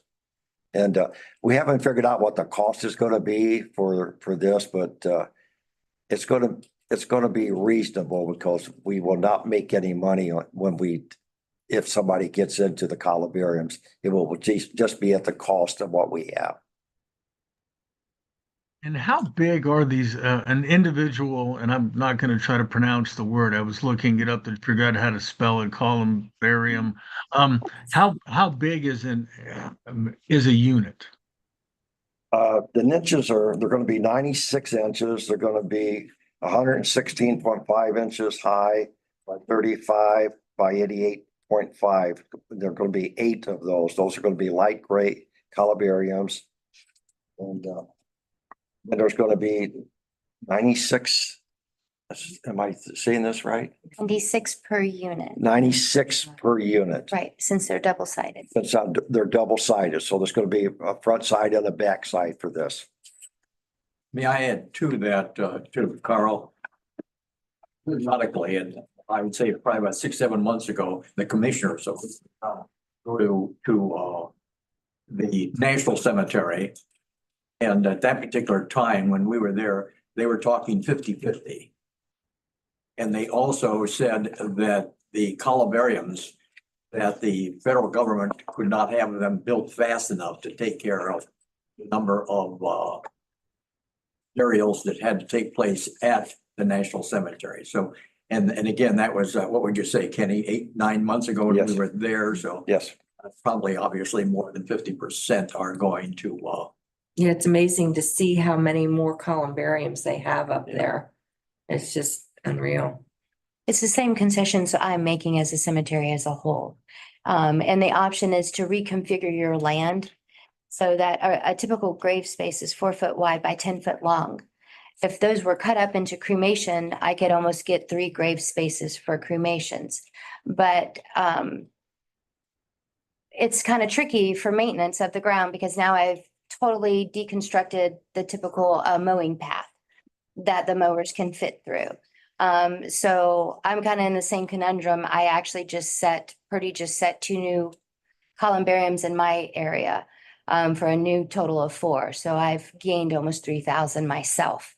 Speaker 13: And we haven't figured out what the cost is going to be for this, but it's going to be reasonable, because we will not make any money if somebody gets into the columbariums. It will just be at the cost of what we have.
Speaker 8: And how big are these, an individual, and I'm not going to try to pronounce the word. I was looking it up to figure out how to spell it, columbarium. How big is a unit?
Speaker 13: The niches they're going to be 96 inches. They're going to be 116.5 inches high by 35 by 88.5. There are going to be 8 of those. Those are going to be light gray columbariums. And there's going to be 96. Am I saying this right?
Speaker 12: 96 per unit.
Speaker 13: 96 per unit.
Speaker 12: Right, since they're double-sided.
Speaker 13: They're double-sided. So there's going to be a front side and a back side for this.
Speaker 7: May I add to that, to Carl? Periodically, and I would say probably about 6-7 months ago, the commissioners of go to the National Cemetery. And at that particular time, when we were there, they were talking 50-50. And they also said that the columbariums, that the federal government could not have them built fast enough to take care of the number of burials that had to take place at the National Cemetery. So, and again, that was, what would you say, Kenny, 8-9 months ago when
Speaker 13: Yes.
Speaker 7: we were there. So
Speaker 13: yes,
Speaker 7: probably obviously more than 50% are going to
Speaker 14: Yeah, it's amazing to see how many more columbariums they have up there. It's just unreal.
Speaker 12: It's the same concessions I'm making as a cemetery as a whole. And the option is to reconfigure your land so that a typical grave space is 4 foot wide by 10 foot long. if those were cut up into cremation, I could almost get 3 grave spaces for cremations. But it's kind of tricky for maintenance of the ground because now I've totally deconstructed the typical mowing path that the mowers can fit through. So I'm kind of in the same conundrum. I actually just set 2 new columbariums in my area for a new total of 4. So I've gained almost 3,000 myself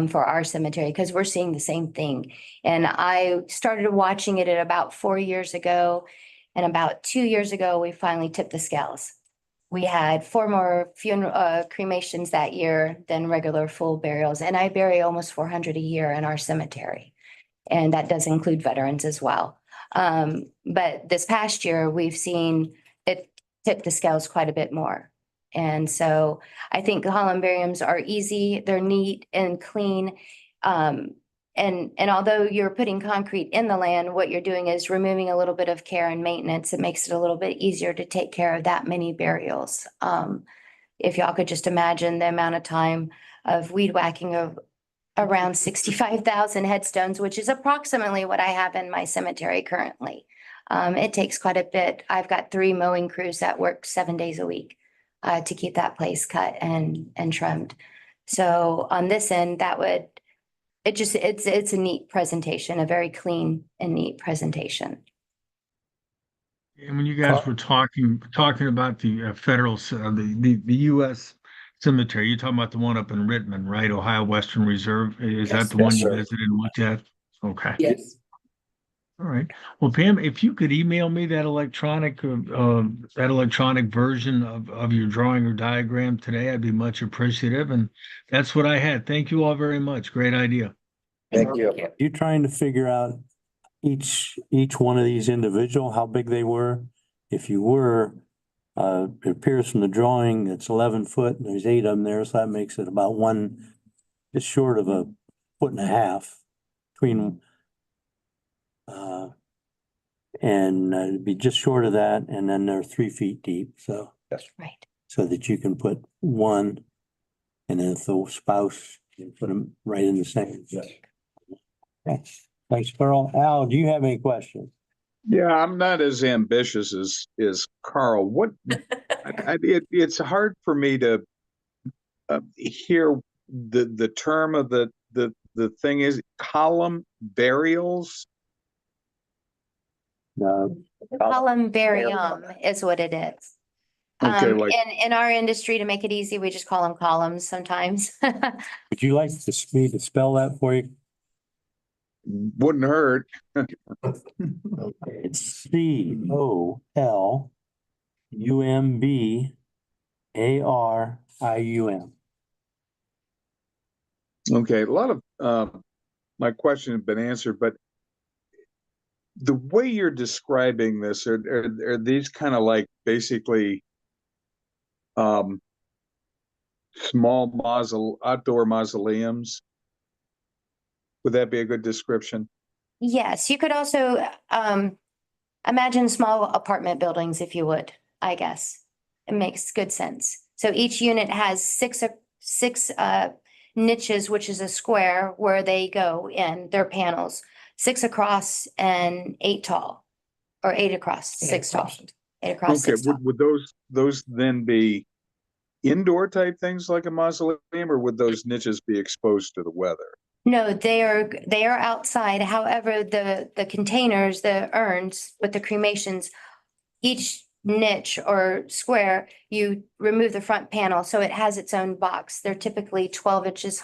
Speaker 12: for our cemetery because we're seeing the same thing. And I started watching it at about 4 years ago. And about 2 years ago, we finally tipped the scales. We had 4 more cremations that year than regular full burials. And I bury almost 400 a year in our cemetery. And that does include veterans as well. But this past year, we've seen it tip the scales quite a bit more. And so I think columbariums are easy, they're neat and clean. And although you're putting concrete in the land, what you're doing is removing a little bit of care and maintenance. It makes it a little bit easier to take care of that many burials. If y'all could just imagine the amount of time of weed whacking of around 65,000 headstones, which is approximately what I have in my cemetery currently. It takes quite a bit. I've got 3 mowing crews that work 7 days a week to keep that place cut and trimmed. So on this end, it's a neat presentation, a very clean and neat presentation.
Speaker 8: And when you guys were talking about the federal, the U.S. cemetery, you're talking about the one up in Rittman, right? Ohio Western Reserve. Is that the one you visited and looked at? Okay.
Speaker 14: Yes.
Speaker 8: All right. Well, Pam, if you could email me that electronic version of your drawing or diagram today, I'd be much appreciative. And that's what I had. Thank you all very much. Great idea.
Speaker 13: Thank you.
Speaker 3: You trying to figure out each one of these individual, how big they were? If you were, it appears from the drawing, it's 11 foot and there's 8 of them there. So that makes it about just short of 1.5 foot between, and it'd be just short of that. And then they're 3 feet deep. So,
Speaker 12: Right.
Speaker 3: so that you can put one, and then if the spouse, you put them right in the same.
Speaker 13: Yes.
Speaker 3: Okay. Thanks, Carl. Al, do you have any questions?
Speaker 10: Yeah, I'm not as ambitious as Carl. It's hard for me to hear the term of the thing is column burials.
Speaker 3: No.
Speaker 12: Columbarium is what it is.
Speaker 10: Okay,
Speaker 12: in our industry, to make it easy, we just call them columns sometimes.
Speaker 3: Would you like me to spell that for you?
Speaker 10: Wouldn't hurt.
Speaker 3: It's COLUMBARIUM.
Speaker 10: Okay, a lot of my question has been answered, but the way you're describing this, are these kind of like basically small outdoor mausoleums? Would that be a good description?
Speaker 12: Yes, you could also imagine small apartment buildings, if you would, I guess. It makes good sense. So each unit has six niches, which is a square where they go in their panels, 6 across and 8 tall, or 8 across, 6 tall. 8 across,
Speaker 10: Okay,
Speaker 12: 6 tall.
Speaker 10: would those then be indoor type things like a mausoleum, or would those niches be exposed to the weather?
Speaker 12: No, they are outside. However, the containers, the urns with the cremations, each niche or square, you remove the front panel, so it has its own box. They're typically 12 inches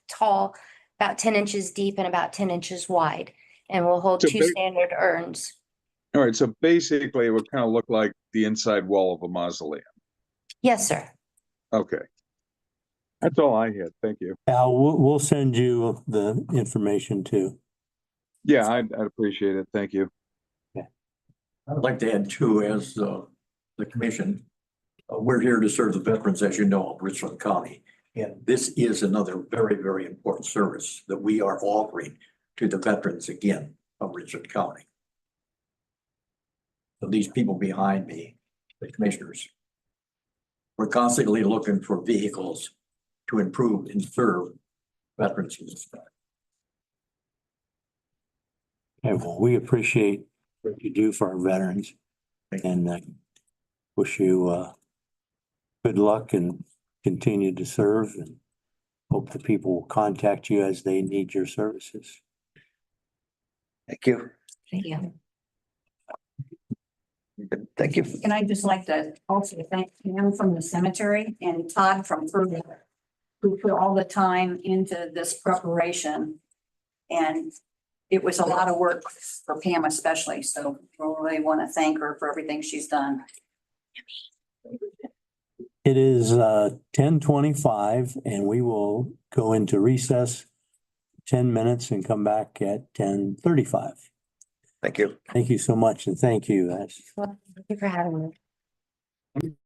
Speaker 12: tall, about 10 inches deep and about 10 inches wide, and will hold
Speaker 10: So
Speaker 12: 2 standard urns.
Speaker 10: All right, so basically it would kind of look like the inside wall of a mausoleum.
Speaker 12: Yes, sir.
Speaker 10: Okay. That's all I had. Thank you.
Speaker 3: Al, we'll send you the information too.
Speaker 10: Yeah, I'd appreciate it. Thank you.
Speaker 7: I'd like to add too, as the commission, we're here to serve the veterans, as you know, of Richland County. And this is another very, very important service that we are offering to the veterans again of Richland County. So these people behind me, the commissioners, we're constantly looking for vehicles to improve and serve veterans.
Speaker 3: Okay, well, we appreciate what you do for our veterans. And wish you good luck and continue to serve, and hope the people will contact you as they need your services.
Speaker 13: Thank you.
Speaker 14: Thank you.
Speaker 13: Thank you.
Speaker 1: And I'd just like to also thank Pam from the cemetery and Todd from Fruita, who put all the time into this preparation. And it was a lot of work for Pam especially, so we really want to thank her for everything she's done.
Speaker 3: It is 10:25 and we will go into recess 10 minutes and come back at 10:35.
Speaker 13: Thank you.
Speaker 3: Thank you so much, and thank you. That's
Speaker 12: Well, thank you for having me.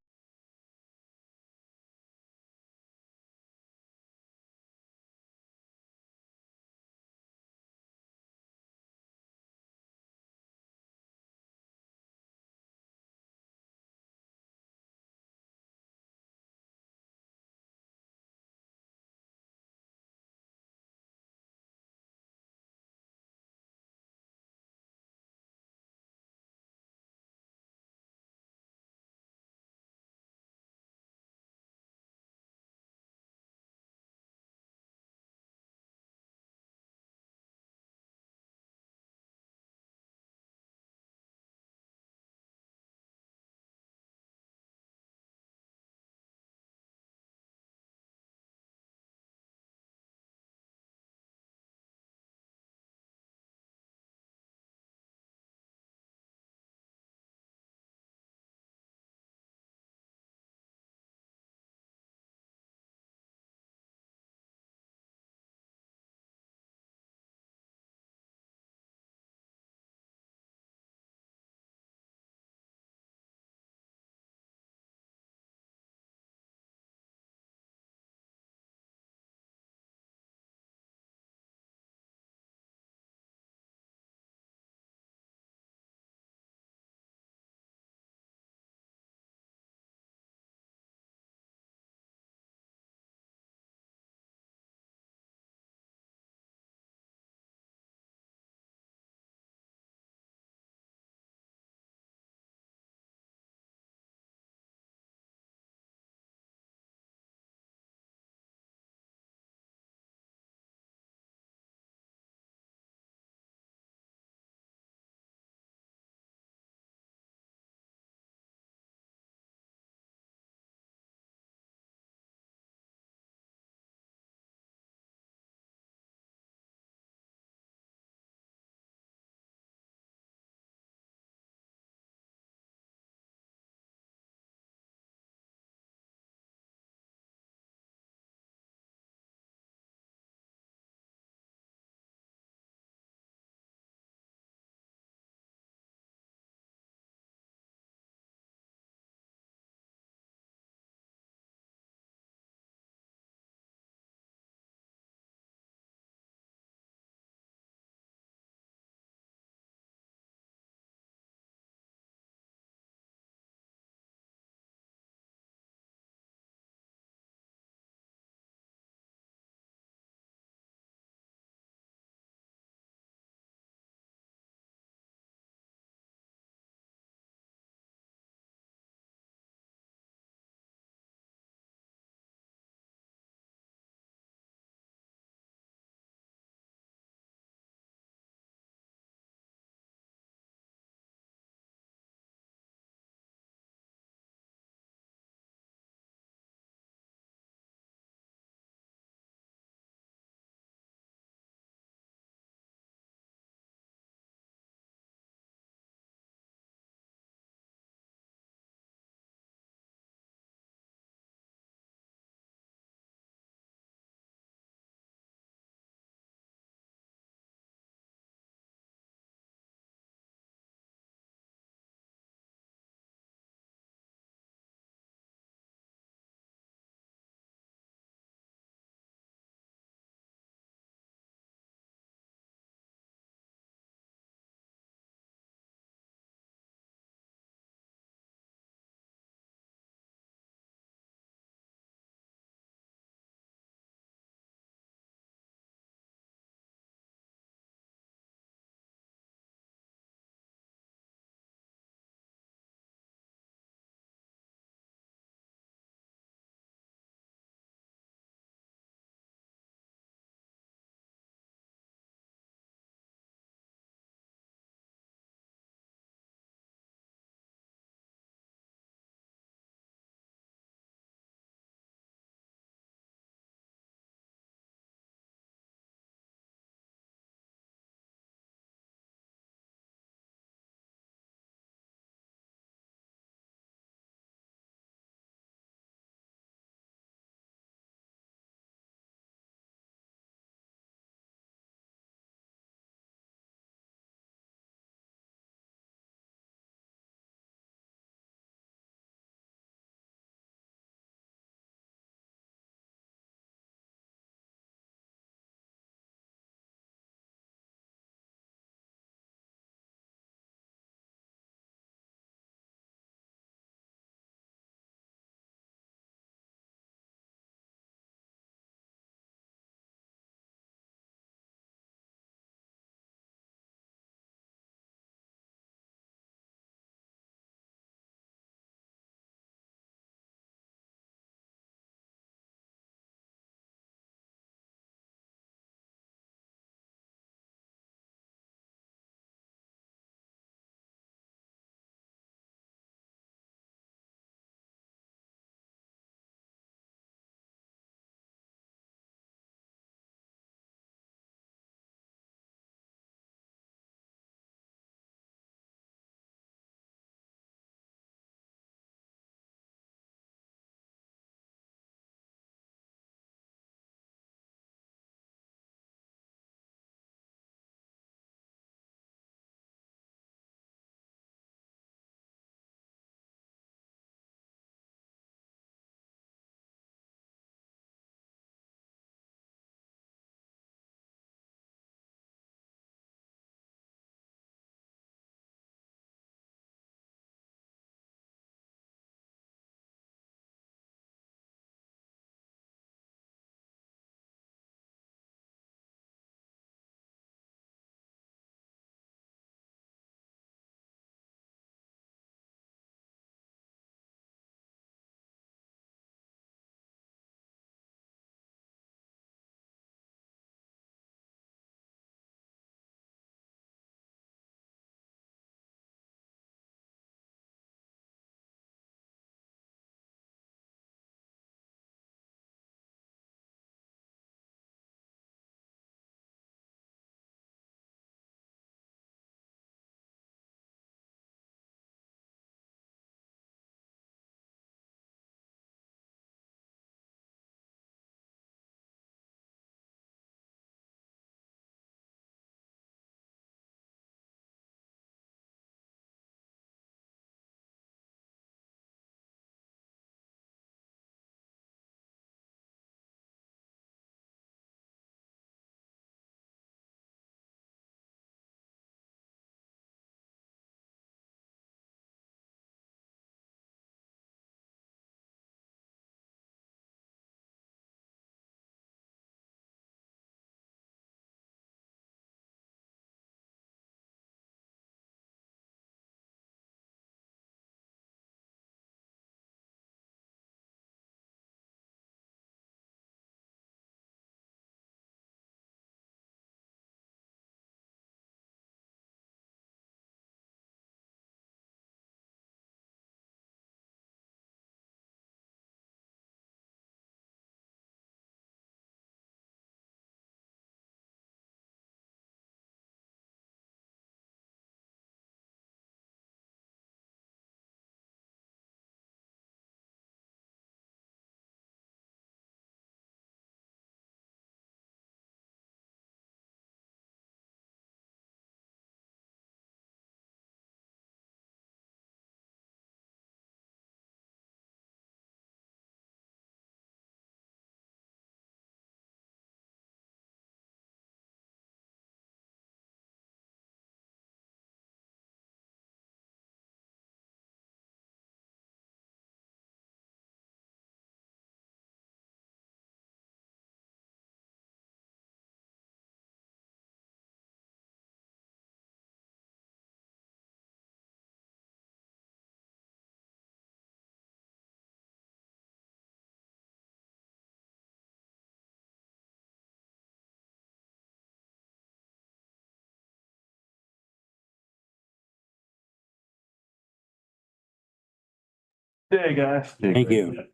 Speaker 5: Day, guys.
Speaker 3: Thank you.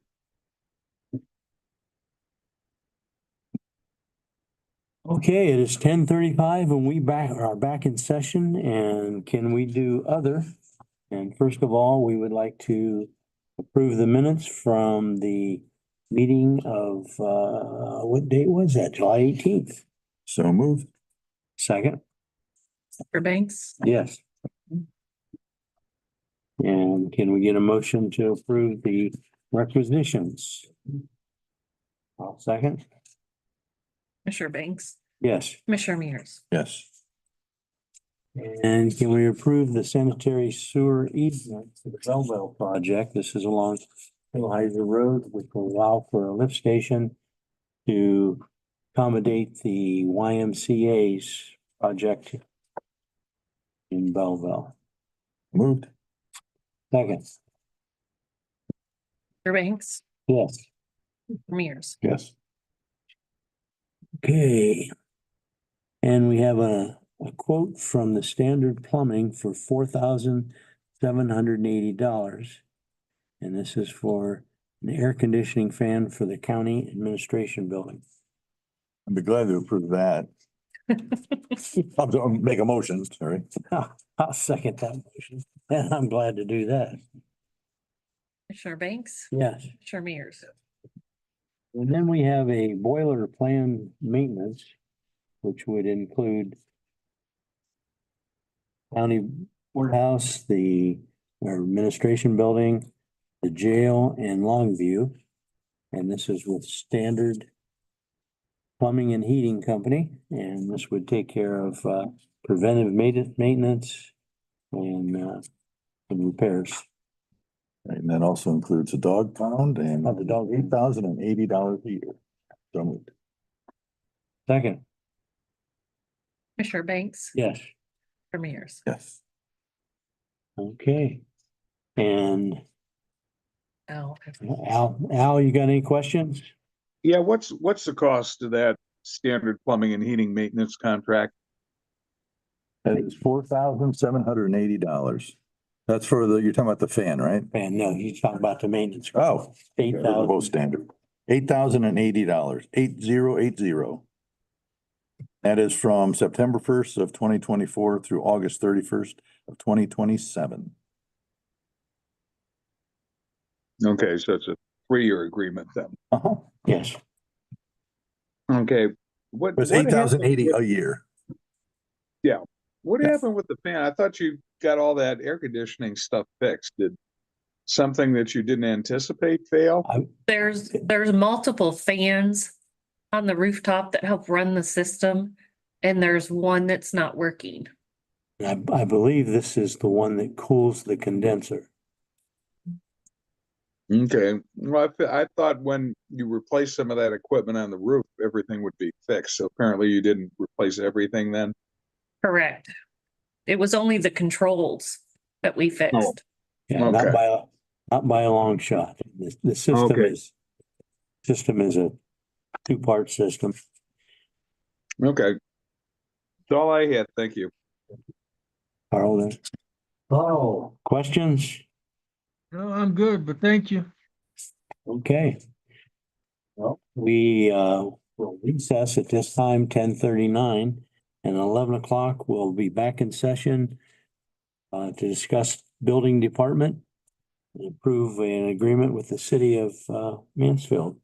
Speaker 3: Okay, it is 10:35 and we are back in session, and can we do other? And first of all, we would like to approve the minutes from the meeting of, what date was that? July 18th.
Speaker 6: So moved.
Speaker 3: Second?
Speaker 11: For Banks,
Speaker 3: Yes. And can we get a motion to approve the requisitions? I'll second.
Speaker 11: Commissioner Banks,
Speaker 3: Yes.
Speaker 11: Commissioner Mears.
Speaker 6: Yes.
Speaker 3: And can we approve the sanitary sewer easement for the Belleville project? This is along Hillheiser Road, which will allow for a lift station to accommodate the YMCA's project in Belleville.
Speaker 6: Moved.
Speaker 3: Second.
Speaker 11: For Banks,
Speaker 3: Yes.
Speaker 11: Mears.
Speaker 6: Yes.
Speaker 3: Okay. And we have a quote from the Standard Plumbing for $4,780. And this is for an air conditioning fan for the county administration building.
Speaker 6: I'd be glad to approve that. I'll make a motion, sorry.
Speaker 3: I'll second that motion, and I'm glad to do that.
Speaker 11: Commissioner Banks,
Speaker 3: Yes.
Speaker 11: Commissioner Mears.
Speaker 3: And then we have a boiler plan maintenance, which would include county courthouse, our administration building, the jail, and Longview. And this is with Standard Plumbing and Heating Company, and this would take care of preventive maintenance and repairs.
Speaker 6: And that also includes a dog pound and
Speaker 3: Oh, the dog.
Speaker 6: $8,080 a year. So moved.
Speaker 3: Second.
Speaker 11: Commissioner Banks,
Speaker 3: Yes.
Speaker 11: for Mears.
Speaker 6: Yes.
Speaker 3: Okay. And
Speaker 11: Oh,
Speaker 3: Al, you got any questions?
Speaker 10: Yeah, what's the cost of that standard plumbing and heating maintenance contract?
Speaker 6: That is $4,780. That's for you're talking about the fan, right?
Speaker 3: And no, he's talking about the maintenance.
Speaker 6: Oh.
Speaker 3: $8,000.
Speaker 6: The whole standard. $8,080, 8080. That is from September 1st of 2024 through August 31st of 2027.
Speaker 10: Okay, so it's a 3-year agreement then.
Speaker 6: Uh-huh.
Speaker 3: Yes.
Speaker 10: Okay. What?
Speaker 6: It's
Speaker 10: what happened
Speaker 6: $8,080
Speaker 10: with-
Speaker 6: a year.
Speaker 10: What
Speaker 6: Yeah.
Speaker 10: happened with the fan? I thought you got all that air conditioning stuff fixed. Did something that you didn't anticipate fail?
Speaker 11: There's multiple fans on the rooftop that help run the system, and there's one that's not working.
Speaker 3: I believe this is the one that cools the condenser.
Speaker 10: Okay, well, I thought when you replaced some of that equipment on the roof, everything would be fixed. So apparently you didn't replace everything then?
Speaker 11: Correct. It was only the controls that we fixed.
Speaker 3: Yeah,
Speaker 10: Okay.
Speaker 3: not by a long shot. The system
Speaker 10: Okay.
Speaker 3: is a two-part system.
Speaker 10: Okay. That's all I had. Thank you.
Speaker 3: Carl, then. Oh, questions?
Speaker 8: No, I'm good, but thank you.
Speaker 3: Okay. Well, we will recess at this time, 10:39, and 11 o'clock, we'll be back in session to discuss building department and approve an agreement with the city of Mansfield.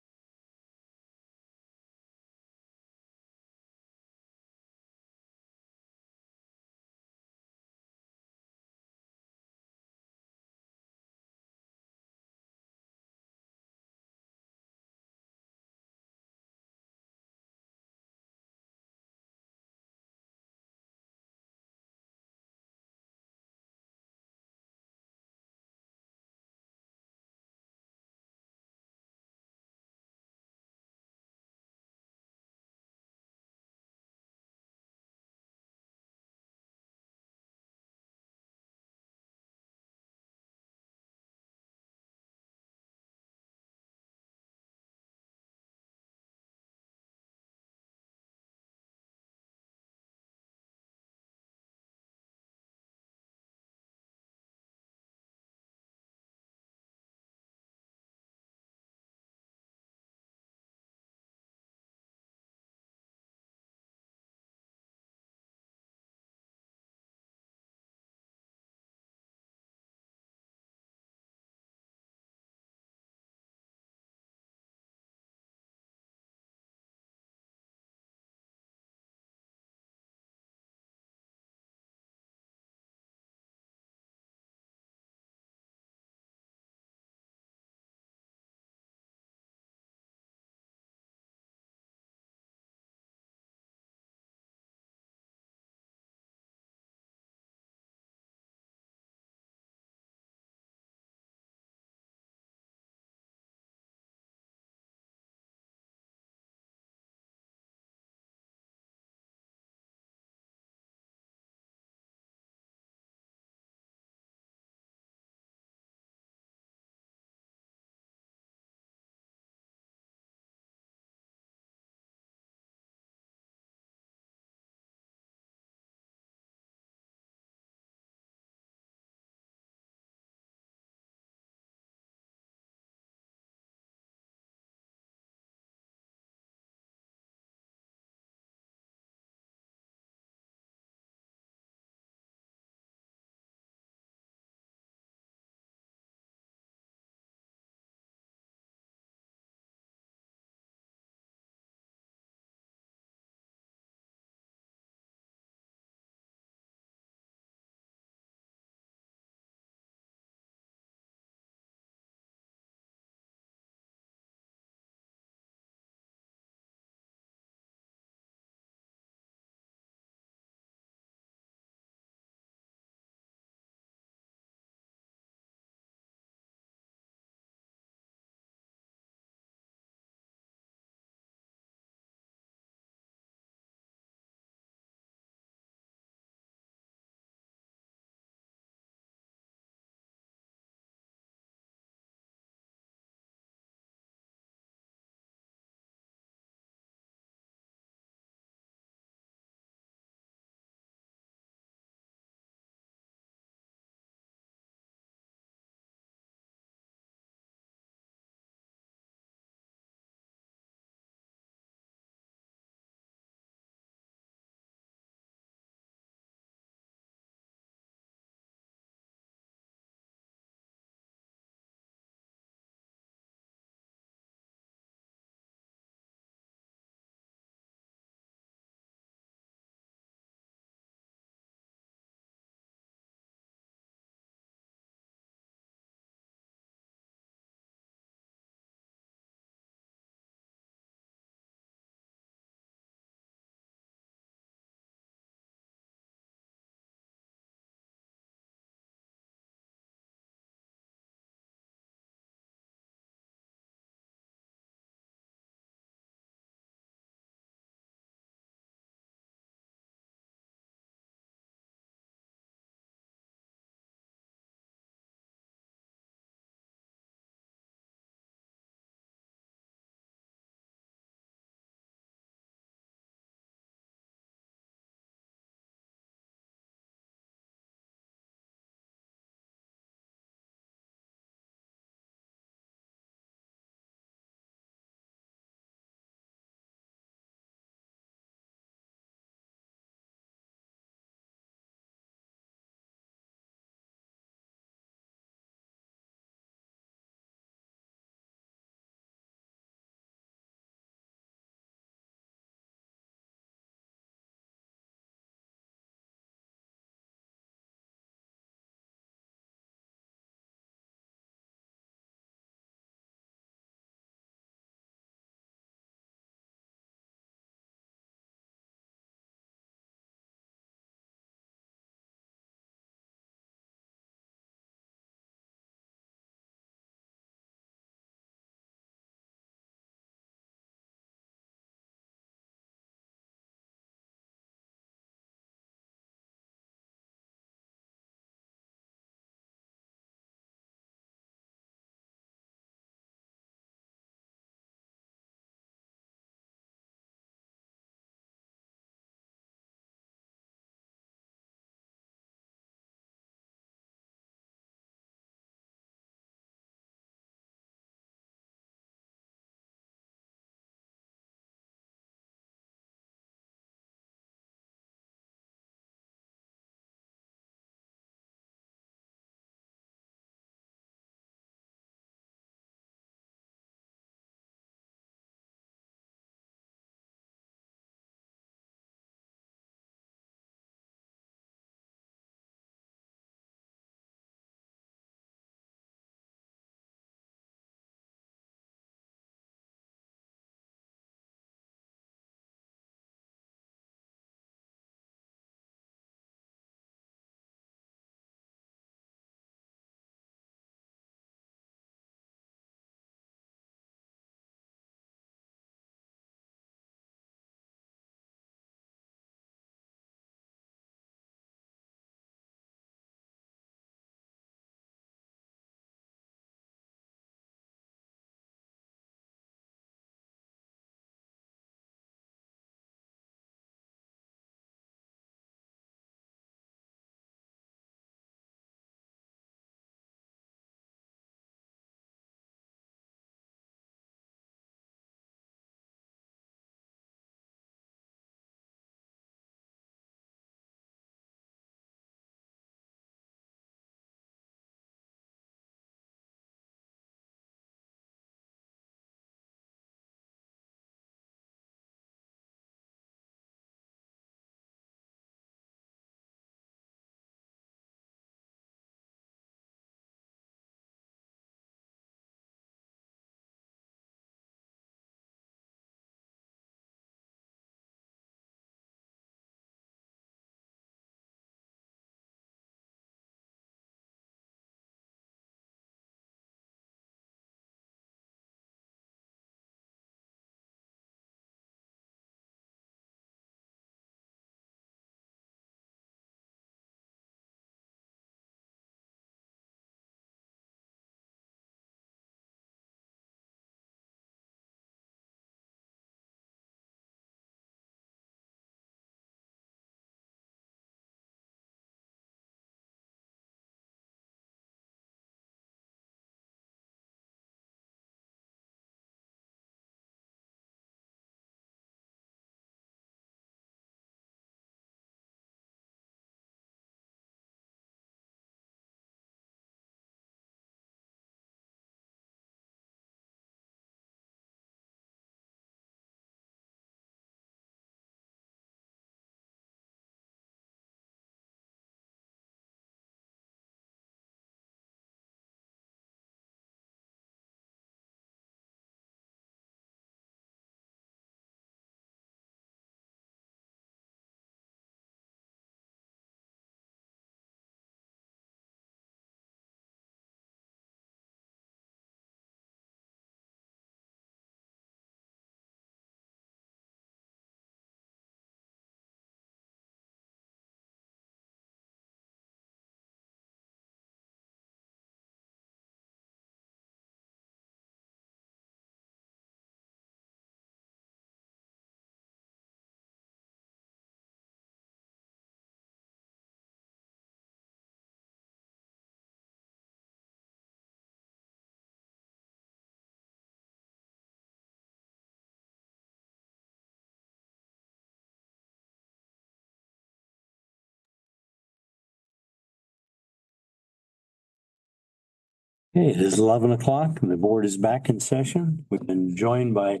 Speaker 3: Okay, it is 11 o'clock and the board is back in session. We've been joined by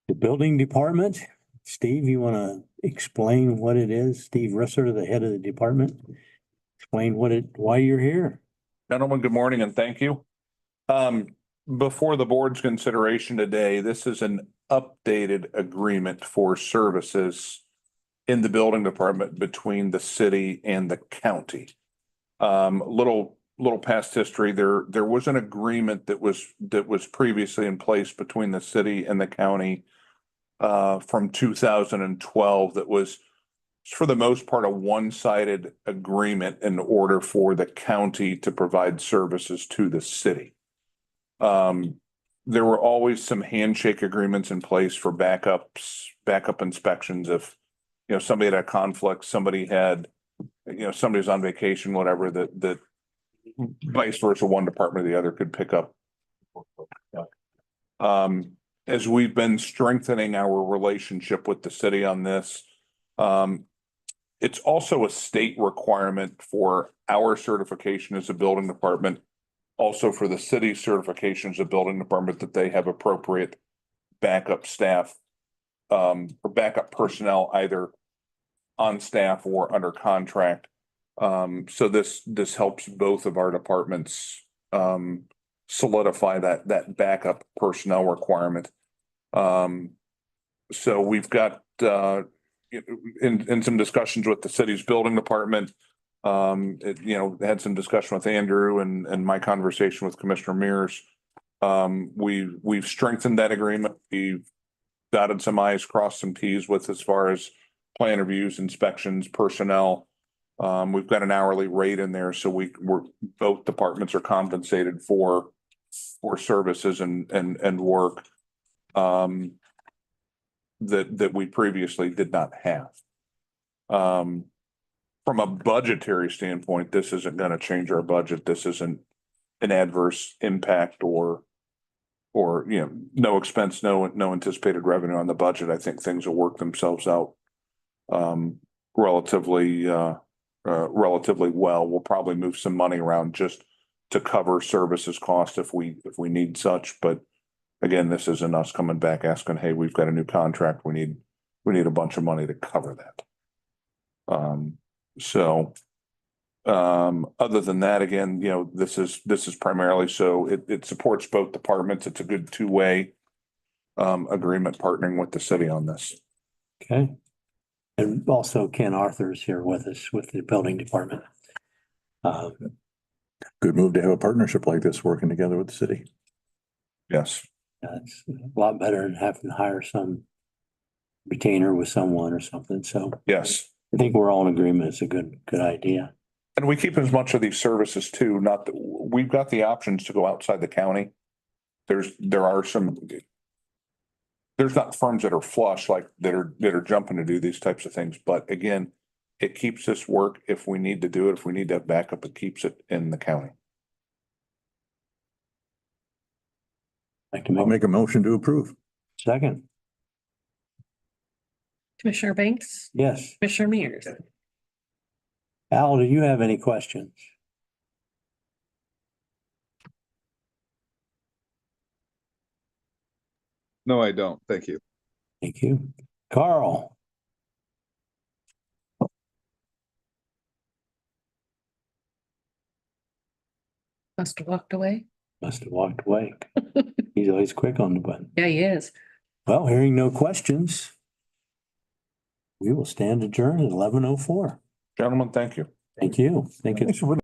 Speaker 3: the building department. Steve, you want to explain what it is? Steve Risser, the head of the department. Explain why you're here.
Speaker 15: Gentlemen, good morning and thank you. Before the board's consideration today, this is an updated agreement for services in the building department between the city and the county. Little past history, there was an agreement that was previously in place between the city and the county from 2012 that was, for the most part, a one-sided agreement in order for the county to provide services to the city. There were always some handshake agreements in place for backup inspections. If, somebody had a conflict, somebody was on vacation, whatever, that vice versa, one department or the other could pick up. As we've been strengthening our relationship with the city on this, it's also a state requirement for our certification as a building department, also for the city's certification as a building department, that they have appropriate backup staff or backup personnel, either on staff or under contract. So this helps both of our departments solidify that backup personnel requirement. So we've got in some discussions with the city's building department, had some discussion with Andrew and my conversation with Commissioner Mears. We've strengthened that agreement. We've dotted some I's, crossed some T's with as far as plan reviews, inspections, personnel. We've got an hourly rate in there, so both departments are compensated for services and work that we previously did not have. From a budgetary standpoint, this isn't going to change our budget. This isn't an adverse impact or no expense, no anticipated revenue on the budget. I think things will work themselves out relatively well. We'll probably move some money around just to cover services cost if we need such. But again, this isn't us coming back asking, hey, we've got a new contract. We need a bunch of money to cover that. Other than that, again, this is primarily so it supports both departments. It's a good two-way agreement partnering with the city on this.
Speaker 3: Okay. And also Ken Arthur's here with us with the building department.
Speaker 6: Good move to have a partnership like this working together with the city.
Speaker 2: Yes.
Speaker 3: It's a lot better than having to hire some retainer with someone or something. So
Speaker 2: Yes.
Speaker 3: I think we're all in agreement. It's a good idea.
Speaker 2: And we keep as much of these services too, not that we've got the options to go outside the county. There's not firms that are flush like that are jumping to do these types of things. But again, it keeps this work if we need to do it. If we need to have backup, it keeps it in the county.
Speaker 6: I'll make a motion to approve.
Speaker 3: Second.
Speaker 11: Commissioner Banks,
Speaker 3: Yes.
Speaker 11: Commissioner Mears.
Speaker 3: Al, do you have any questions?
Speaker 10: No, I don't. Thank you.
Speaker 3: Thank you. Carl.
Speaker 11: Must have walked away.
Speaker 3: Must have walked away. He's always quick on the button.
Speaker 11: Yeah, he is.
Speaker 3: Well, hearing no questions, we will stand adjourned at 11:04.
Speaker 2: Gentlemen, thank you.
Speaker 3: Thank you. Thank you.